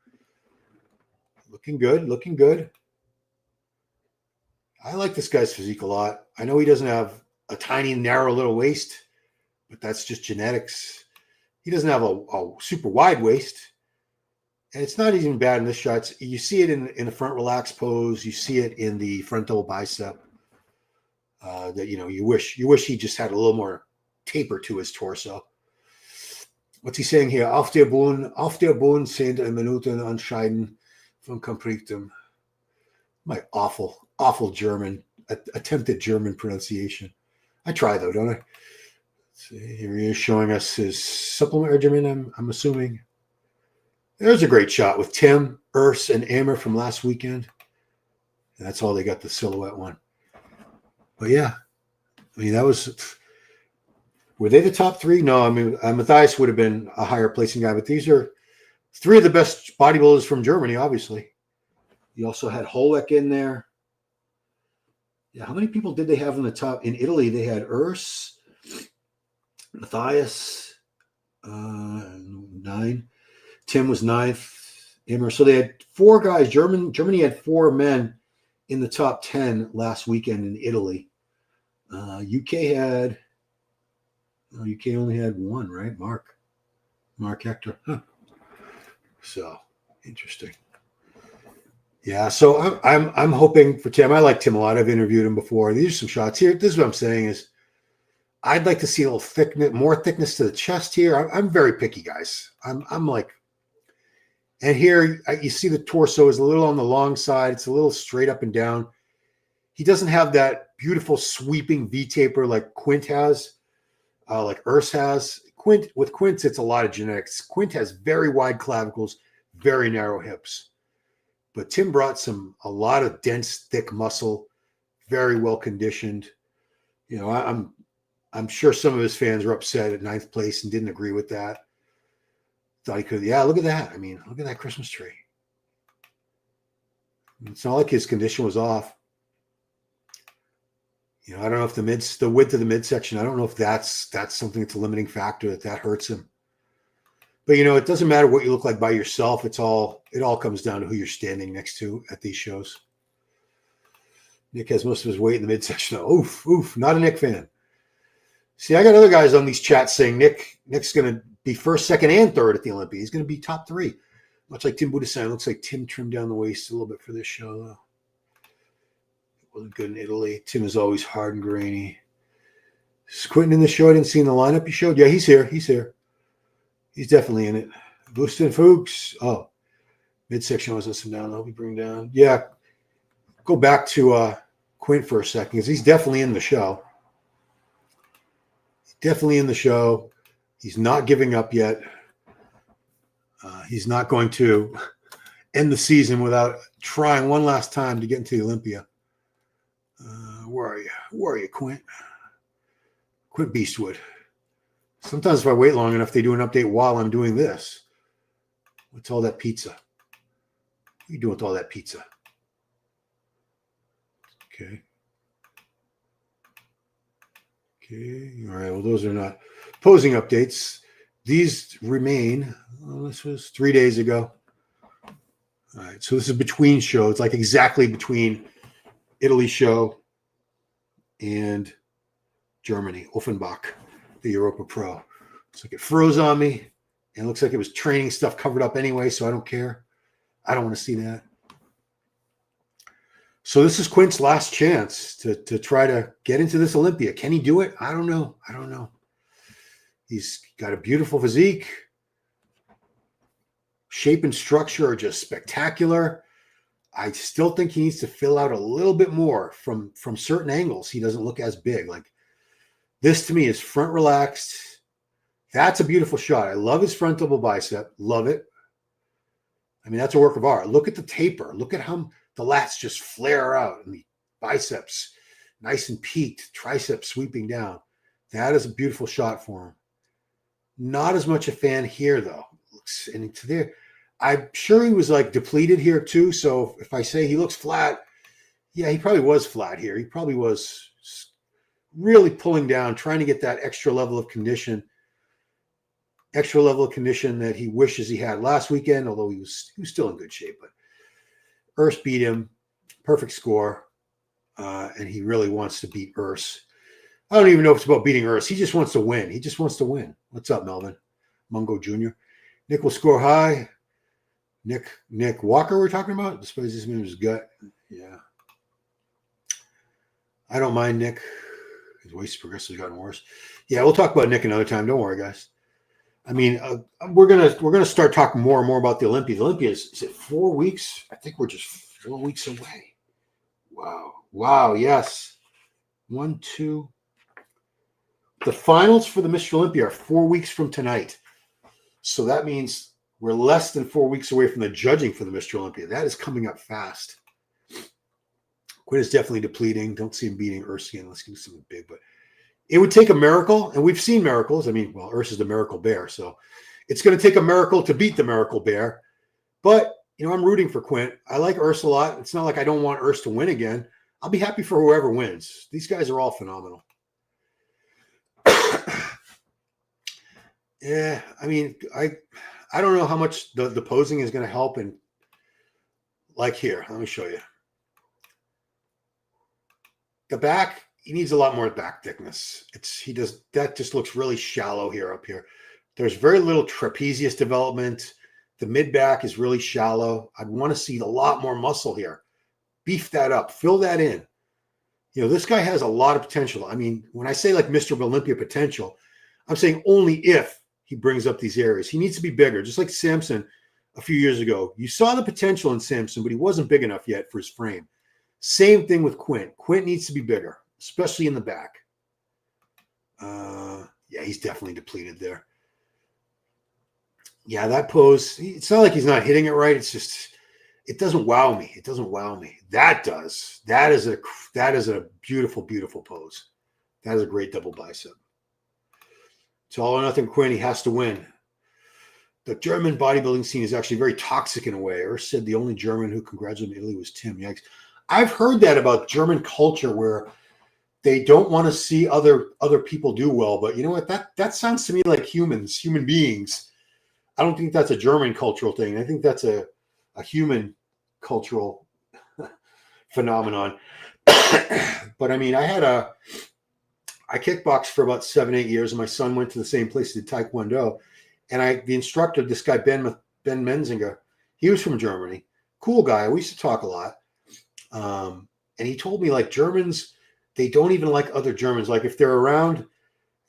Looking good. I like this guy's physique a lot. I know he doesn't have a tiny, narrow little waist, but that's just genetics. He doesn't have a super wide waist. And it's not even bad in this shot. You see it in the front relaxed pose. You see it in the front double bicep. That you wish he just had a little more taper to his torso. What's he saying here? Auf der Boden 10 Minuten anscheiden von Konflikten. My awful German, attempted German pronunciation. I try though, don't I? Let's see, here he is showing us his supplement regimen, I'm assuming. There's a great shot with Tim, Urs, and Amer from last weekend. And that's all they got, the silhouette one. But yeah, I mean, that was, were they the top 3? No, I mean, Matthias would have been a higher placing guy, but these are 3 of the best bodybuilders from Germany, obviously. You also had Holek in there. Yeah, how many people did they have in the top? In Italy, they had Urs, Matthias, 9. Tim was 9th. Immer. So they had 4 guys. Germany had 4 men in the top 10 last weekend in Italy. UK only had 1, right? Marc Hector. Huh. So interesting. Yeah, so I'm hoping for Tim. I like Tim a lot. I've interviewed him before. These are some shots here. This is what I'm saying is I'd like to see a little thickness, more thickness to the chest here. I'm very picky, guys. I'm like, and here you see the torso is a little on the long side. It's a little straight up and down. He doesn't have that beautiful sweeping V taper like Quint has, like Urs has. With Quint, it's a lot of genetics. Quint has very wide clavicles, very narrow hips. But Tim brought a lot of dense, thick muscle, very well conditioned. I'm sure some of his fans were upset at 9th place and didn't agree with that. Thought he could, yeah, look at that. I mean, look at that Christmas tree. It's not like his condition was off. I don't know if the width of the midsection, I don't know if that's something that's a limiting factor that hurts him. But it doesn't matter what you look like by yourself. It all comes down to who you're standing next to at these shows. Nick has most of his weight in the midsection. Oof, not a Nick fan. See, I got other guys on these chats saying Nick's going to be 1st, 2nd, and 3rd at the Olympia. He's going to be top 3. Much like Tim Budesheim. Looks like Tim trimmed down the waist a little bit for this show, though. It wasn't good in Italy. Tim is always hard and grainy. Is Quinton in the show? I didn't see in the lineup you showed. Yeah, he's here. He's definitely in it. Boostin Fuchs. Oh, midsection was listening down. I'll be bring down. Yeah, go back to Quint for a second because he's definitely in the show. He's not giving up yet. He's not going to end the season without trying one last time to get into the Olympia. Where are you, Quint? Quint Beastwood. Sometimes if I wait long enough, they do an update while I'm doing this. What's all that pizza? What are you doing with all that pizza? Okay. All right. Well, those are not posing updates. These remain. Well, this was 3 days ago. All right. So this is between shows. It's like exactly between Italy show and Germany, Offenbach, the Europa Pro. Looks like it froze on me, and it looks like it was training stuff covered up anyway, so I don't care. I don't want to see that. So this is Quint's last chance to try to get into this Olympia. Can he do it? I don't know. He's got a beautiful physique. Shape and structure are just spectacular. I still think he needs to fill out a little bit more from certain angles. He doesn't look as big. Like this to me is front relaxed. That's a beautiful shot. I love his front double bicep. Love it. I mean, that's a work of art. Look at the taper. Look at how the lats just flare out and the biceps nice and peaked, triceps sweeping down. That is a beautiful shot for him. Not as much a fan here, though. And to there, I'm sure he was like depleted here too. So if I say he looks flat, yeah, he probably was flat here. He probably was really pulling down, trying to get that extra level of condition that he wishes he had last weekend, although he was still in good shape. But Urs beat him, perfect score, and he really wants to beat Urs. I don't even know if it's about beating Urs. He just wants to win. What's up, Melvin? Mungo Jr. Nick will score high. Nick Walker we're talking about? Despite his name is gut. Yeah. I don't mind Nick. His waist progressively gotten worse. Yeah, we'll talk about Nick another time. Don't worry, guys. I mean, we're gonna start talking more and more about the Olympia. The Olympia is it 4 weeks? I think we're just 4 weeks away. Wow. Yes. 1, 2. The finals for the Mr. Olympia are 4 weeks from tonight. So that means we're less than 4 weeks away from the judging for the Mr. Olympia. That is coming up fast. Quinn is definitely depleting. Don't see him beating Urs again. Let's do something big, but it would take a miracle, and we've seen miracles. I mean, well, Urs is the miracle bear, so it's going to take a miracle to beat the miracle bear. But, I'm rooting for Quint. I like Urs a lot. It's not like I don't want Urs to win again. I'll be happy for whoever wins. These guys are all phenomenal. Yeah, I mean, I don't know how much the posing is going to help. And like here, let me show you. The back, he needs a lot more back thickness. That just looks really shallow here up here. There's very little trapezius development. The mid back is really shallow. I'd want to see a lot more muscle here. Beef that up, fill that in. This guy has a lot of potential. I mean, when I say like Mr. Olympia potential, I'm saying only if he brings up these areas. He needs to be bigger, just like Samson a few years ago. You saw the potential in Samson, but he wasn't big enough yet for his frame. Same thing with Quint. Quint needs to be bigger, especially in the back. Yeah, he's definitely depleted there. Yeah, that pose, it's not like he's not hitting it right. It's just, it doesn't wow me. That does. That is a beautiful, beautiful pose. That is a great double bicep. It's all or nothing Quinn. He has to win. The German bodybuilding scene is actually very toxic in a way. Urs said the only German who congratulated Italy was Tim. Yikes. I've heard that about German culture where they don't want to see other people do well. But you know what? That sounds to me like human beings. I don't think that's a German cultural thing. I think that's a human cultural phenomenon. But I mean, I kickboxed for about 7-8 years, and my son went to the same place, did Taekwondo. And the instructor, this guy, Ben Menzinger, he was from Germany. Cool guy. We used to talk a lot. And he told me, like, Germans, they don't even like other Germans. Like, if they're around,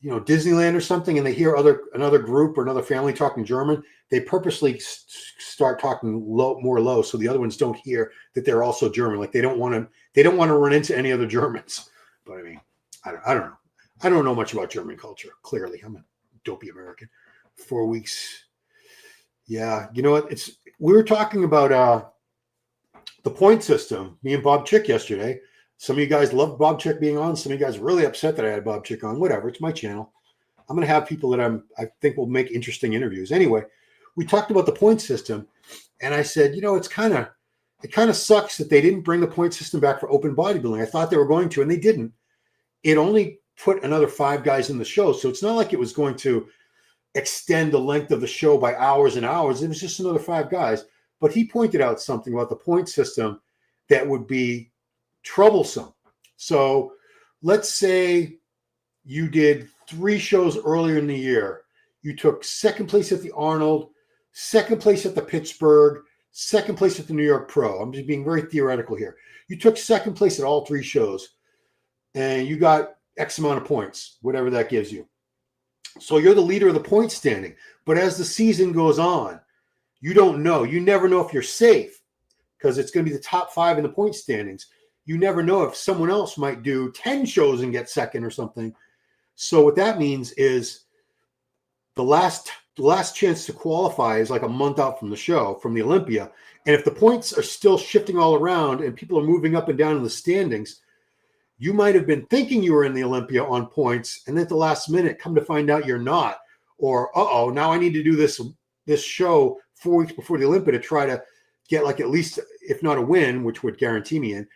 Disneyland or something, and they hear another group or another family talking German, they purposely start talking more low, so the other ones don't hear that they're also German. Like, they don't want to run into any other Germans. But I mean, I don't know. I don't know much about German culture. Clearly, I'm a dopey American. 4 weeks. Yeah, you know what? We were talking about the point system. Me and Bob Chick yesterday. Some of you guys loved Bob Chick being on. Some of you guys are really upset that I had Bob Chick on. Whatever. It's my channel. I'm going to have people that I think will make interesting interviews. Anyway, we talked about the point system, and I said, it kind of sucks that they didn't bring the point system back for open bodybuilding. I thought they were going to, and they didn't. It only put another 5 guys in the show, so it's not like it was going to extend the length of the show by hours and hours. It was just another 5 guys. But he pointed out something about the point system that would be troublesome. So let's say you did 3 shows earlier in the year. You took second place at the Arnold, second place at the Pittsburgh, second place at the New York Pro. I'm just being very theoretical here. You took second place at all 3 shows, and you got X amount of points, whatever that gives you. So you're the leader of the point standing. But as the season goes on, you don't know. You never know if you're safe because it's going to be the top 5 in the point standings. You never know if someone else might do 10 shows and get second or something. So what that means is the last chance to qualify is like a month out from the show, from the Olympia. And if the points are still shifting all around and people are moving up and down in the standings, you might have been thinking you were in the Olympia on points, and then at the last minute, come to find out you're not. Or, now I need to do this show 4 weeks before the Olympia to try to get like at least, if not a win, which would guarantee me in,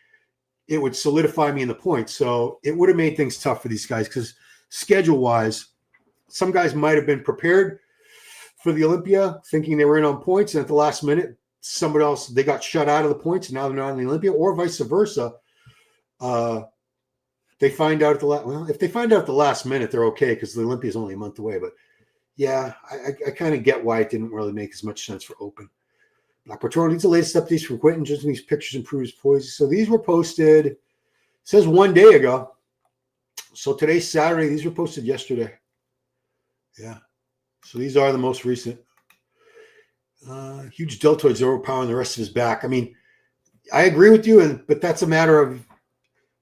it would solidify me in the points. So it would have made things tough for these guys because schedule-wise, some guys might have been prepared for the Olympia thinking they were in on points, and at the last minute, somebody else, they got shut out of the points, and now they're not in the Olympia, or vice versa. They find out at the if they find out at the last minute, they're okay because the Olympia is only a month away. But yeah, I kind of get why it didn't really make as much sense for Open. Black Patron needs the latest updates from Quinton. Just these pictures improves poise. So these were posted, it says 1 day ago. So today's Saturday. These were posted yesterday. Yeah. So these are the most recent. Huge deltoids overpowering the rest of his back. I mean, I agree with you, but that's a matter of,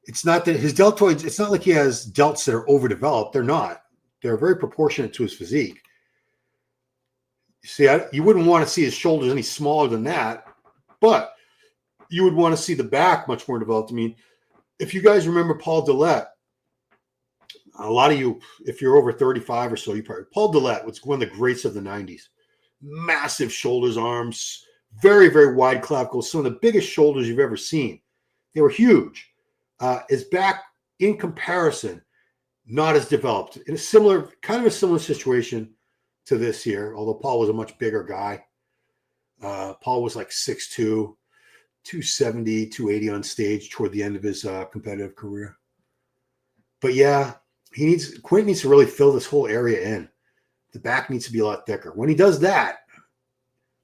it's not that his deltoids, it's not like he has delts that are overdeveloped. They're not. They're very proportionate to his physique. You see, you wouldn't want to see his shoulders any smaller than that, but you would want to see the back much more developed. I mean, if you guys remember Paul Dillette, a lot of you, if you're over 35 or so, you probably, Paul Dillette was one of the greats of the 90s. Massive shoulders, arms, very, very wide clavicles, some of the biggest shoulders you've ever seen. They were huge. His back, in comparison, not as developed. In a similar situation to this here, although Paul was a much bigger guy. Paul was like 6'2", 270, 280 on stage toward the end of his competitive career. But yeah, Quinton needs to really fill this whole area in. The back needs to be a lot thicker. When he does that,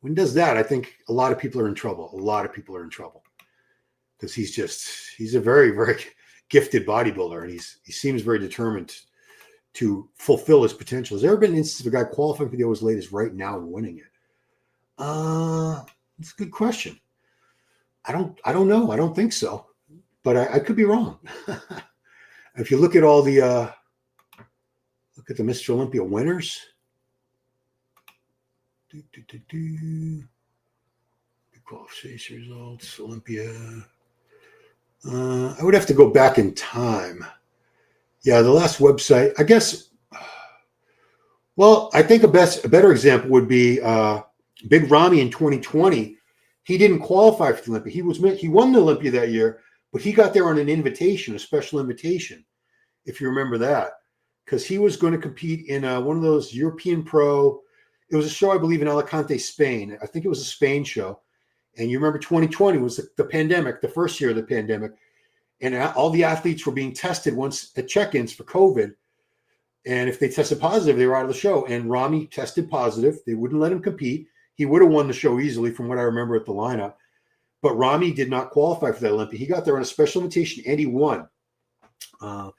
I think a lot of people are in trouble. A lot of people are in trouble. Because he's a very, very gifted bodybuilder, and he seems very determined to fulfill his potential. Has there ever been an instance of a guy qualifying for the O as late as right now and winning it? That's a good question. I don't know. I don't think so, but I could be wrong. If you look at all the look at the Mr. Olympia winners. Big qualification results, Olympia. I would have to go back in time. Yeah, the last website, I guess. Well, I think a better example would be Big Ramy in 2020. He didn't qualify for the Olympia. He won the Olympia that year, but he got there on an invitation, a special invitation, if you remember that, because he was going to compete in one of those European Pro. It was a show, I believe, in Alicante, Spain. I think it was a Spain show. And you remember 2020 was the pandemic, the first year of the pandemic. And all the athletes were being tested once at check-ins for COVID. And if they tested positive, they were out of the show. And Ramy tested positive. They wouldn't let him compete. He would have won the show easily from what I remember at the lineup. But Ramy did not qualify for that Olympia. He got there on a special invitation and he won. I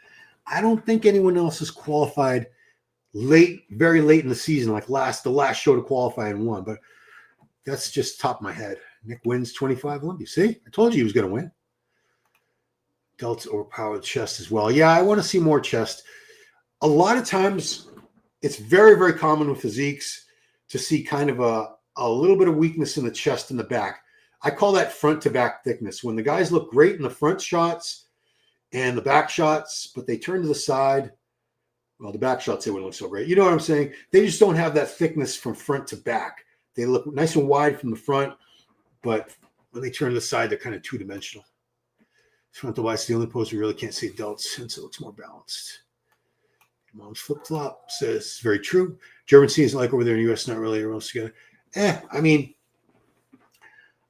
don't think anyone else has qualified very late in the season, like the last show to qualify and won. But that's just top of my head. Nick wins 25 Olympia. See, I told you he was going to win. Delts overpowered chest as well. Yeah, I want to see more chest. A lot of times, it's very, very common with physiques to see kind of a little bit of weakness in the chest and the back. I call that front to back thickness. When the guys look great in the front shots and the back shots, but they turn to the side, well, the back shots, they wouldn't look so great. You know what I'm saying? They just don't have that thickness from front to back. They look nice and wide from the front, but when they turn to the side, they're kind of two-dimensional. Front to wide is the only pose we really can't see delts since it looks more balanced. Mom's flip-flop says, very true. German scene isn't like over there in the U.S., not really everyone else together. I mean,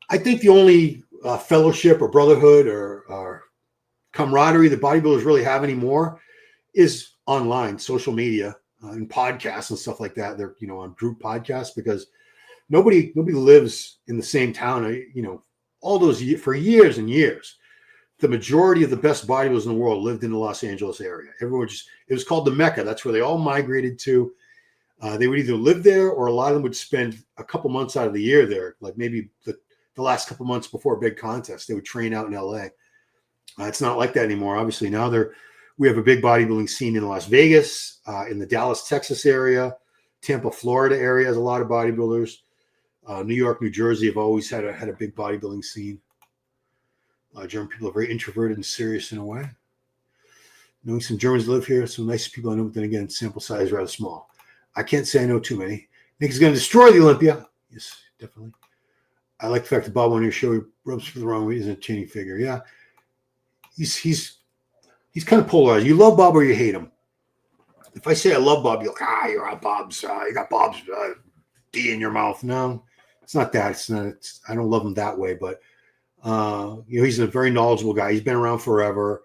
I think the only fellowship or brotherhood or camaraderie that bodybuilders really have anymore is online, social media, and podcasts and stuff like that. They're, on group podcasts because nobody lives in the same town. All those for years and years, the majority of the best bodybuilders in the world lived in the Los Angeles area. Everyone it was called the Mecca. That's where they all migrated to. They would either live there, or a lot of them would spend a couple months out of the year there, like maybe the last couple months before a big contest. They would train out in LA. It's not like that anymore. Obviously, now we have a big bodybuilding scene in Las Vegas, in the Dallas, Texas area. Tampa, Florida area has a lot of bodybuilders. New York, New Jersey have always had a big bodybuilding scene. German people are very introverted and serious in a way. Knowing some Germans live here, some nice people I know, but then again, sample size is rather small. I can't say I know too many. Nick is going to destroy the Olympia. Yes, definitely. I like the fact that Bob on your show rubs for the wrong way. He's an entertaining figure. Yeah, he's kind of polarized. You love Bob or you hate him. If I say I love Bob, you're like, you're on Bob's. You got Bob's D in your mouth. No, it's not that. It's not. I don't love him that way, but he's a very knowledgeable guy. He's been around forever.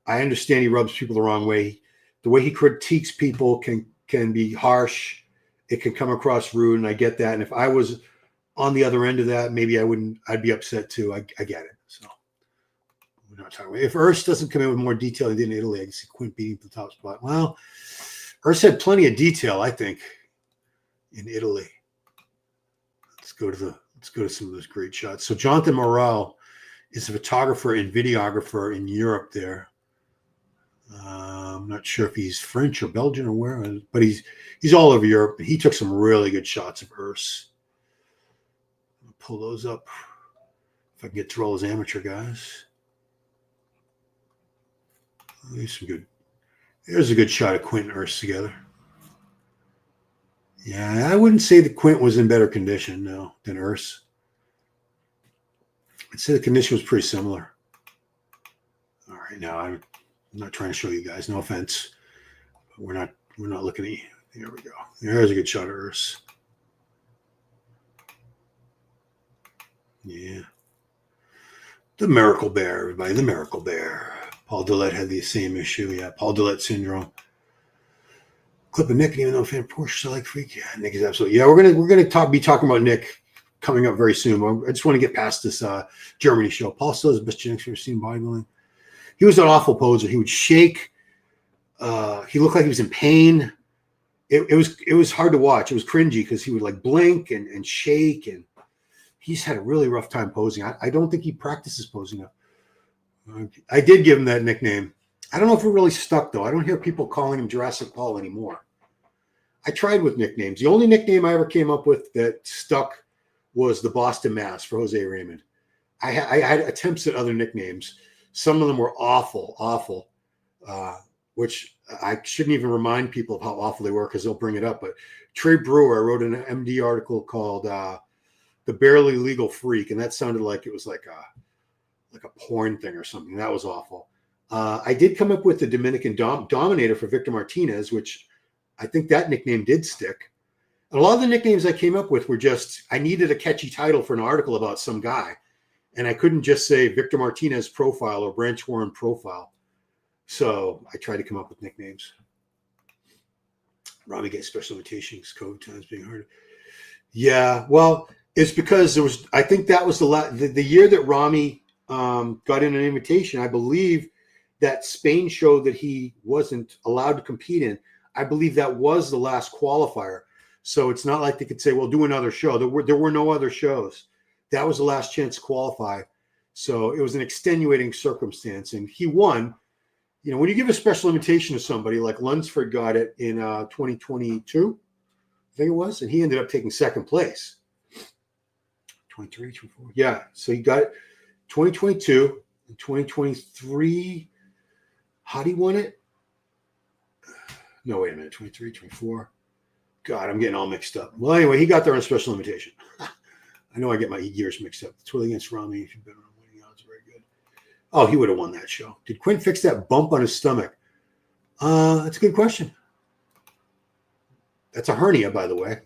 I understand he rubs people the wrong way. The way he critiques people can be harsh. It can come across rude, and I get that. And if I was on the other end of that, maybe I wouldn't. I'd be upset too. I get it. So we're not talking about. If Urs doesn't come in with more detail than he did in Italy, I can see Quint beating the top spot. Well, Urs had plenty of detail, I think, in Italy. Let's go to some of those great shots. So Jonathan Morel is a photographer and videographer in Europe there. I'm not sure if he's French or Belgian or where, but he's all over Europe. He took some really good shots of Urs. I'll pull those up if I can get through all those amateur guys. There's a good shot of Quint and Urs together. Yeah, I wouldn't say that Quint was in better condition, no, than Urs. I'd say the condition was pretty similar. All right, now I'm not trying to show you guys, no offense. But we're not looking at you. There we go. There's a good shot of Urs. Yeah. The Miracle Bear, everybody, the Miracle Bear. Paul Dillette had the same issue. Yeah, Paul Dillette syndrome. Clip of Nick, even though fan Porsche, I like freak. Yeah, Nick is absolutely. Yeah, we're gonna be talking about Nick coming up very soon. I just want to get past this Germany show. Paul still has the best genetics we've ever seen bodybuilding. He was an awful poser. He would shake. He looked like he was in pain. It was hard to watch. It was cringy because he would like blink and shake, and he's had a really rough time posing. I don't think he practices posing enough. I did give him that nickname. I don't know if it really stuck, though. I don't hear people calling him Jurassic Paul anymore. I tried with nicknames. The only nickname I ever came up with that stuck was the Boston Mass for Jose Raymond. I had attempts at other nicknames. Some of them were awful, which I shouldn't even remind people of how awful they were because they'll bring it up. But Trey Brewer, I wrote an MD article called The Barely Legal Freak, and that sounded like it was like a porn thing or something. That was awful. I did come up with the Dominican Dominator for Victor Martinez, which I think that nickname did stick. And a lot of the nicknames I came up with were just, I needed a catchy title for an article about some guy. And I couldn't just say Victor Martinez profile or Branch Warren profile. So I tried to come up with nicknames. Rami gets special invitations, COVID times being hard. Yeah, well, it's because I think that was the year that Rami got in an invitation. I believe that Spain show that he wasn't allowed to compete in, I believe that was the last qualifier. So it's not like they could say, well, do another show. There were no other shows. That was the last chance to qualify. So it was an extenuating circumstance. And he won. You know, when you give a special invitation to somebody, like Lunsford got it in 2022, I think it was, and he ended up taking second place. 23, 24. Yeah, so he got it 2022 and 2023. How did he win it? No, wait a minute. 23, 24. God, I'm getting all mixed up. Well, anyway, he got there on a special invitation. I know I get my years mixed up. The Twirling against Rami, if you've been on winning odds, very good. Oh, he would have won that show. Did Quinn fix that bump on his stomach? That's a good question. That's a hernia, by the way.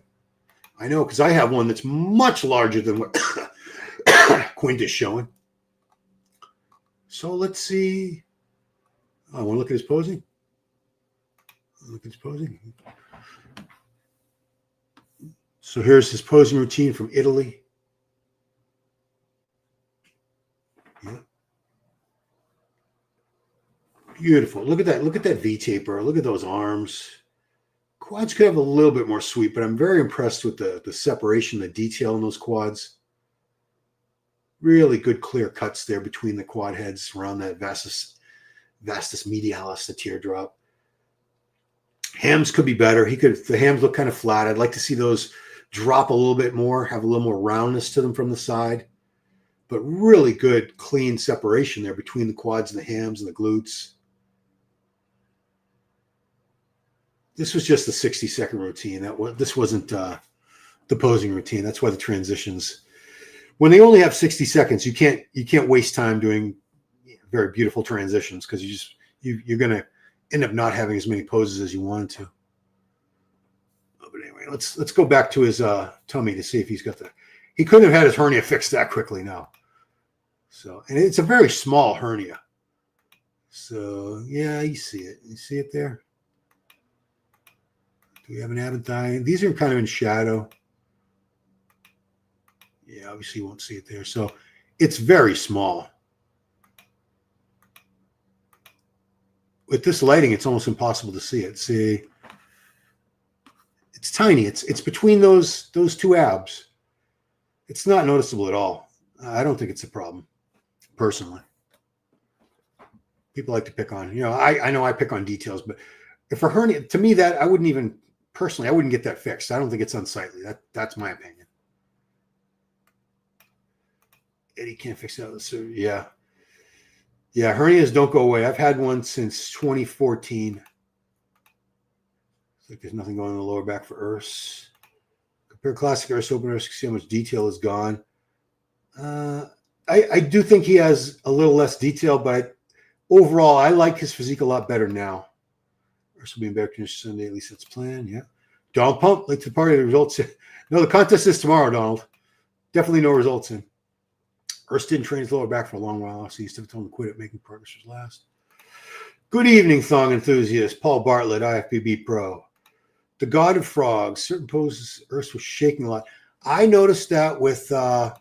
I know, because I have one that's much larger than what Quint is showing. So let's see. I want to look at his posing. So here's his posing routine from Italy. Yeah. Beautiful. Look at that. Look at that V-taper. Look at those arms. Quads could have a little bit more sweep, but I'm very impressed with the separation, the detail in those quads. Really good clear cuts there between the quad heads around that vastus medialis, the teardrop. Hams could be better. The hams look kind of flat. I'd like to see those drop a little bit more, have a little more roundness to them from the side. But really good, clean separation there between the quads and the hams and the glutes. This was just the 60-second routine. This wasn't the posing routine. That's why the transitions, when they only have 60 seconds, you can't waste time doing very beautiful transitions because you're going to end up not having as many poses as you wanted to. Oh, but anyway, let's go back to his tummy to see if he's got he couldn't have had his hernia fixed that quickly now. So, and it's a very small hernia. So yeah, you see it. You see it there? Do we have an aventine? These are kind of in shadow. Yeah, obviously you won't see it there. So it's very small. With this lighting, it's almost impossible to see it. See, it's tiny. It's between those two abs. It's not noticeable at all. I don't think it's a problem, personally. People like to pick on, I know I pick on details, but if a hernia, to me, that I wouldn't get that fixed. I don't think it's unsightly. That's my opinion. Eddie can't fix that. So yeah. Yeah, hernias don't go away. I've had one since 2014. It's like there's nothing going on in the lower back for Urs. Compare classic Urs, open Urs, see how much detail is gone. I do think he has a little less detail, but overall, I like his physique a lot better now. Urs will be in better condition Sunday, at least that's planned. Yeah. Donald Pump, late to the party. The results. No, the contest is tomorrow, Donald. Definitely no results in. Urs didn't train his lower back for a long while, so he's still told him to quit it, making progress was last. Good evening, thong enthusiast. Paul Bartlett, IFBB Pro. The God of Frogs. Certain poses, Urs was shaking a lot. I noticed that with, do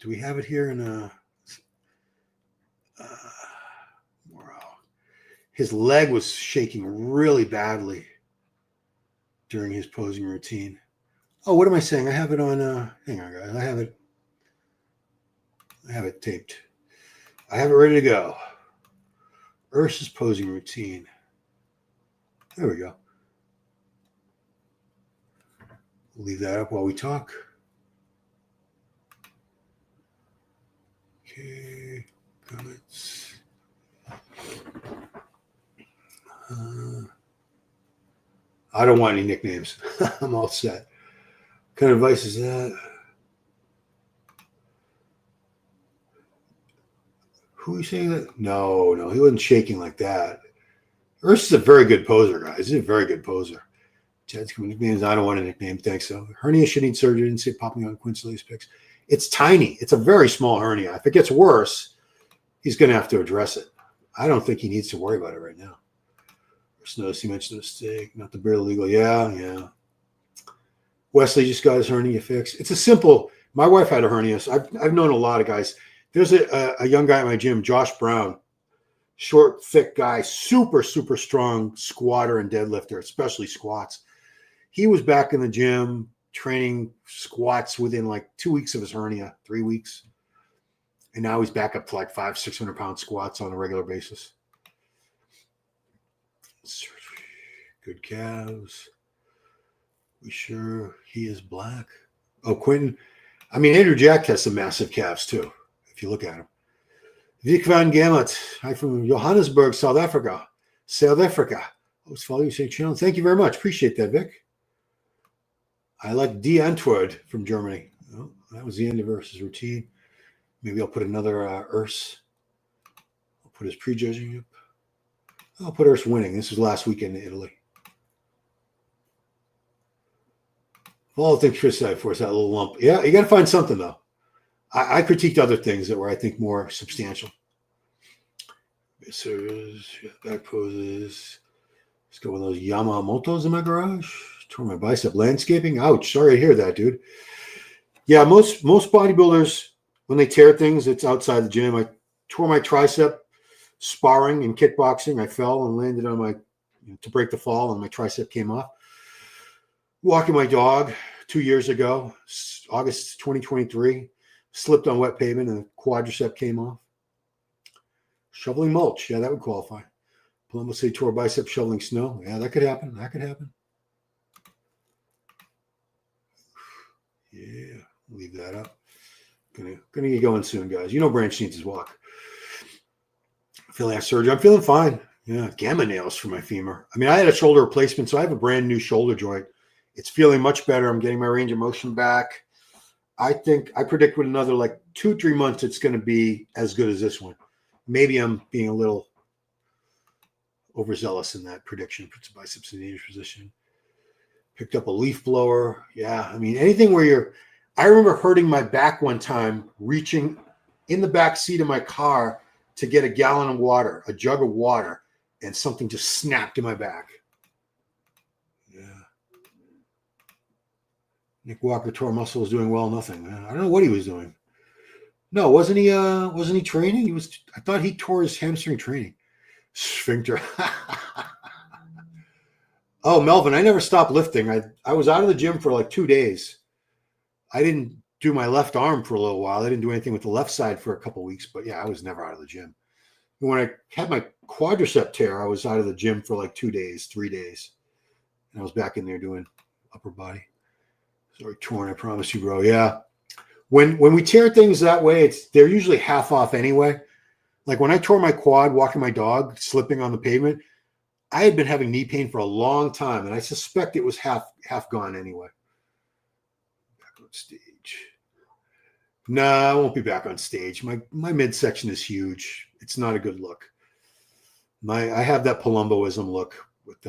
we have it here in his leg was shaking really badly during his posing routine. Oh, what am I saying? I have it on, hang on, guys. I have it taped. I have it ready to go. Urs's posing routine. There we go. We'll leave that up while we talk. Okay, comments. I don't want any nicknames. I'm all set. What kind of advice is that? Who are you saying that? No, he wasn't shaking like that. Urs is a very good poser, guys. He's a very good poser. Chad's coming nicknames. I don't want a nickname. Thanks. So hernia should need surgery. Didn't see it popping on Quincy's pics. It's tiny. It's a very small hernia. If it gets worse, he's going to have to address it. I don't think he needs to worry about it right now. Urs noticed he mentioned a mistake, not the bare legal. Yeah. Wesley just got his hernia fixed. It's a simple. My wife had a hernia. So I've known a lot of guys. There's a young guy at my gym, Josh Brown, short, thick guy, super, super strong squatter and deadlifter, especially squats. He was back in the gym training squats within like 2 weeks of his hernia, 3 weeks. And now he's back up to like 500-600 pound squats on a regular basis. Good calves. We sure he is black. Oh, Quinton. I mean, Andrew Jack has some massive calves too, if you look at him. Vic van Gamet, hi from Johannesburg, South Africa. I was following your channel. Thank you very much. Appreciate that, Vic. I like D. Antwoord from Germany. Oh, that was the end of Urs's routine. Maybe I'll put another Urs. I'll put his prejudging up. I'll put Urs winning. This was last weekend in Italy. All the things Chris said for us, that little lump. Yeah, you got to find something, though. I critiqued other things that were, I think, more substantial. Back poses, Let's go with those Yamamotos in my garage. Tore my bicep landscaping. Ouch. Sorry to hear that, dude. Yeah, most bodybuilders, when they tear things, it's outside the gym. I tore my tricep sparring and kickboxing. I fell and landed on my, to break the fall, and my tricep came off. Walking my dog 2 years ago, August 2023, slipped on wet pavement and the quadricep came off. Shoveling mulch. Yeah, that would qualify. Palumbo say tore bicep shoveling snow. Yeah, that could happen. That could happen. Yeah, leave that up. Gonna get going soon, guys. You know Branch needs his walk. Feeling after surgery. I'm feeling fine. Yeah, gamma nails for my femur. I mean, I had a shoulder replacement, so I have a brand new shoulder joint. It's feeling much better. I'm getting my range of motion back. I predict with another like 2-3 months, it's going to be as good as this one. Maybe I'm being a little overzealous in that prediction. Puts the biceps in the dangerous position. Picked up a leaf blower. Yeah, I mean, anything where I remember hurting my back one time, reaching in the back seat of my car to get a gallon of water, a jug of water, and something just snapped in my back. Yeah. Nick Walker tore muscles doing well, nothing. I don't know what he was doing. No, wasn't he training? I thought he tore his hamstring training. Sphincter. Oh, Melvin, I never stopped lifting. I was out of the gym for like 2 days. I didn't do my left arm for a little while. I didn't do anything with the left side for a couple of weeks, but yeah, I was never out of the gym. When I had my quadricep tear, I was out of the gym for like 2 days, 3 days. And I was back in there doing upper body. Sorry, torn, I promise you, bro. Yeah. When we tear things that way, they're usually half off anyway. Like when I tore my quad walking my dog, slipping on the pavement, I had been having knee pain for a long time, and I suspect it was half gone anyway. Back on stage. No, I won't be back on stage. My midsection is huge. It's not a good look. I have that Palumboism look with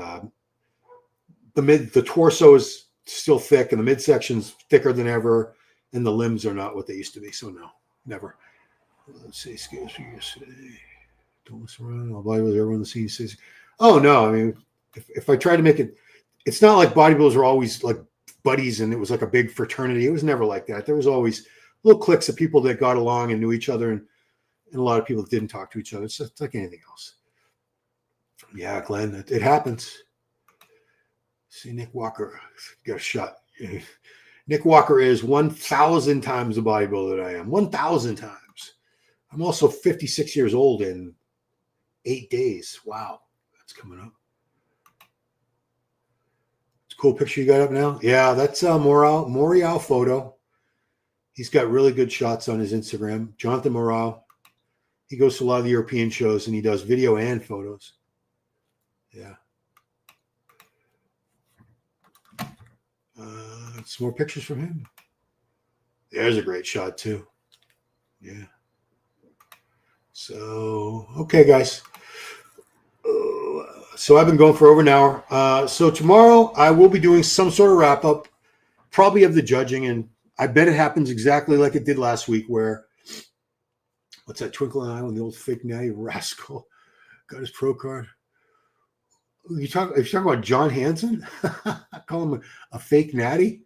the torso is still thick, and the midsection's thicker than ever, and the limbs are not what they used to be. So no, never. Let's see, scales for yesterday. Don't mess around. I'll buy with everyone the scene says. Oh no, I mean, if I try to make it, it's not like bodybuilders are always like buddies and it was like a big fraternity. It was never like that. There was always little cliques of people that got along and knew each other, and a lot of people that didn't talk to each other. It's just like anything else. Yeah, Glenn, it happens. See, Nick Walker got a shot. Nick Walker is 1,000 times the bodybuilder that I am. 1,000 times. I'm also 56 years old in 8 days. Wow. That's coming up. It's a cool picture you got up now. Yeah, that's Morial photo. He's got really good shots on his Instagram. Jonathan Morale. He goes to a lot of the European shows and he does video and photos. Yeah. Some more pictures from him. There's a great shot too. Yeah. So, okay, guys. So I've been going for over an hour. So tomorrow I will be doing some sort of wrap up, probably of the judging, and I bet it happens exactly like it did last week. Where what's that? Twinkle in the Eye when the old fake natty rascal got his pro card. If you're talking about John Hansen, I call him a fake natty.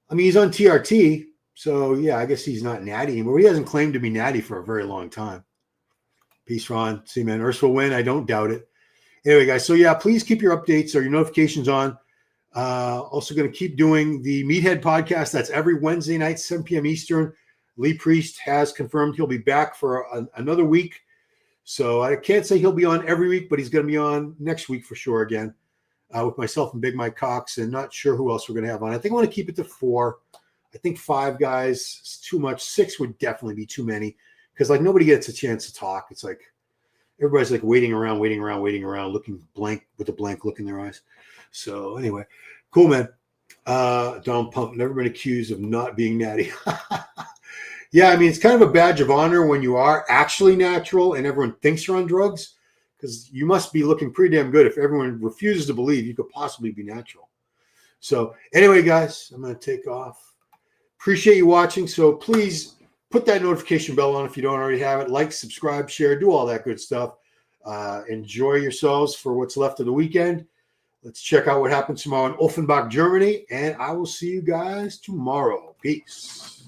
I mean, he's on TRT, so yeah, I guess he's not natty anymore. He hasn't claimed to be natty for a very long time. Peace, Ron. See, man, Urs will win. I don't doubt it. Anyway, guys, so yeah, please keep your updates or your notifications on. Also going to keep doing the Meathead podcast. That's every Wednesday night, 7 p.m. Eastern. Lee Priest has confirmed he'll be back for another week. So I can't say he'll be on every week, but he's going to be on next week for sure again with myself and Big Mike Cox, and not sure who else we're going to have on. I think I want to keep it to 4. I think 5 guys is too much. 6 would definitely be too many because like nobody gets a chance to talk. It's like everybody's like waiting around, looking blank with a blank look in their eyes. So anyway, cool, man. Donald Pump, never been accused of not being natty. Yeah, I mean, it's kind of a badge of honor when you are actually natural and everyone thinks you're on drugs, because you must be looking pretty damn good if everyone refuses to believe you could possibly be natural. So anyway, guys, I'm going to take off. Appreciate you watching. So please put that notification bell on if you don't already have it. Like, subscribe, share, do all that good stuff. Enjoy yourselves for what's left of the weekend. Let's check out what happens tomorrow in Offenbach, Germany, and I will see you guys tomorrow. Peace.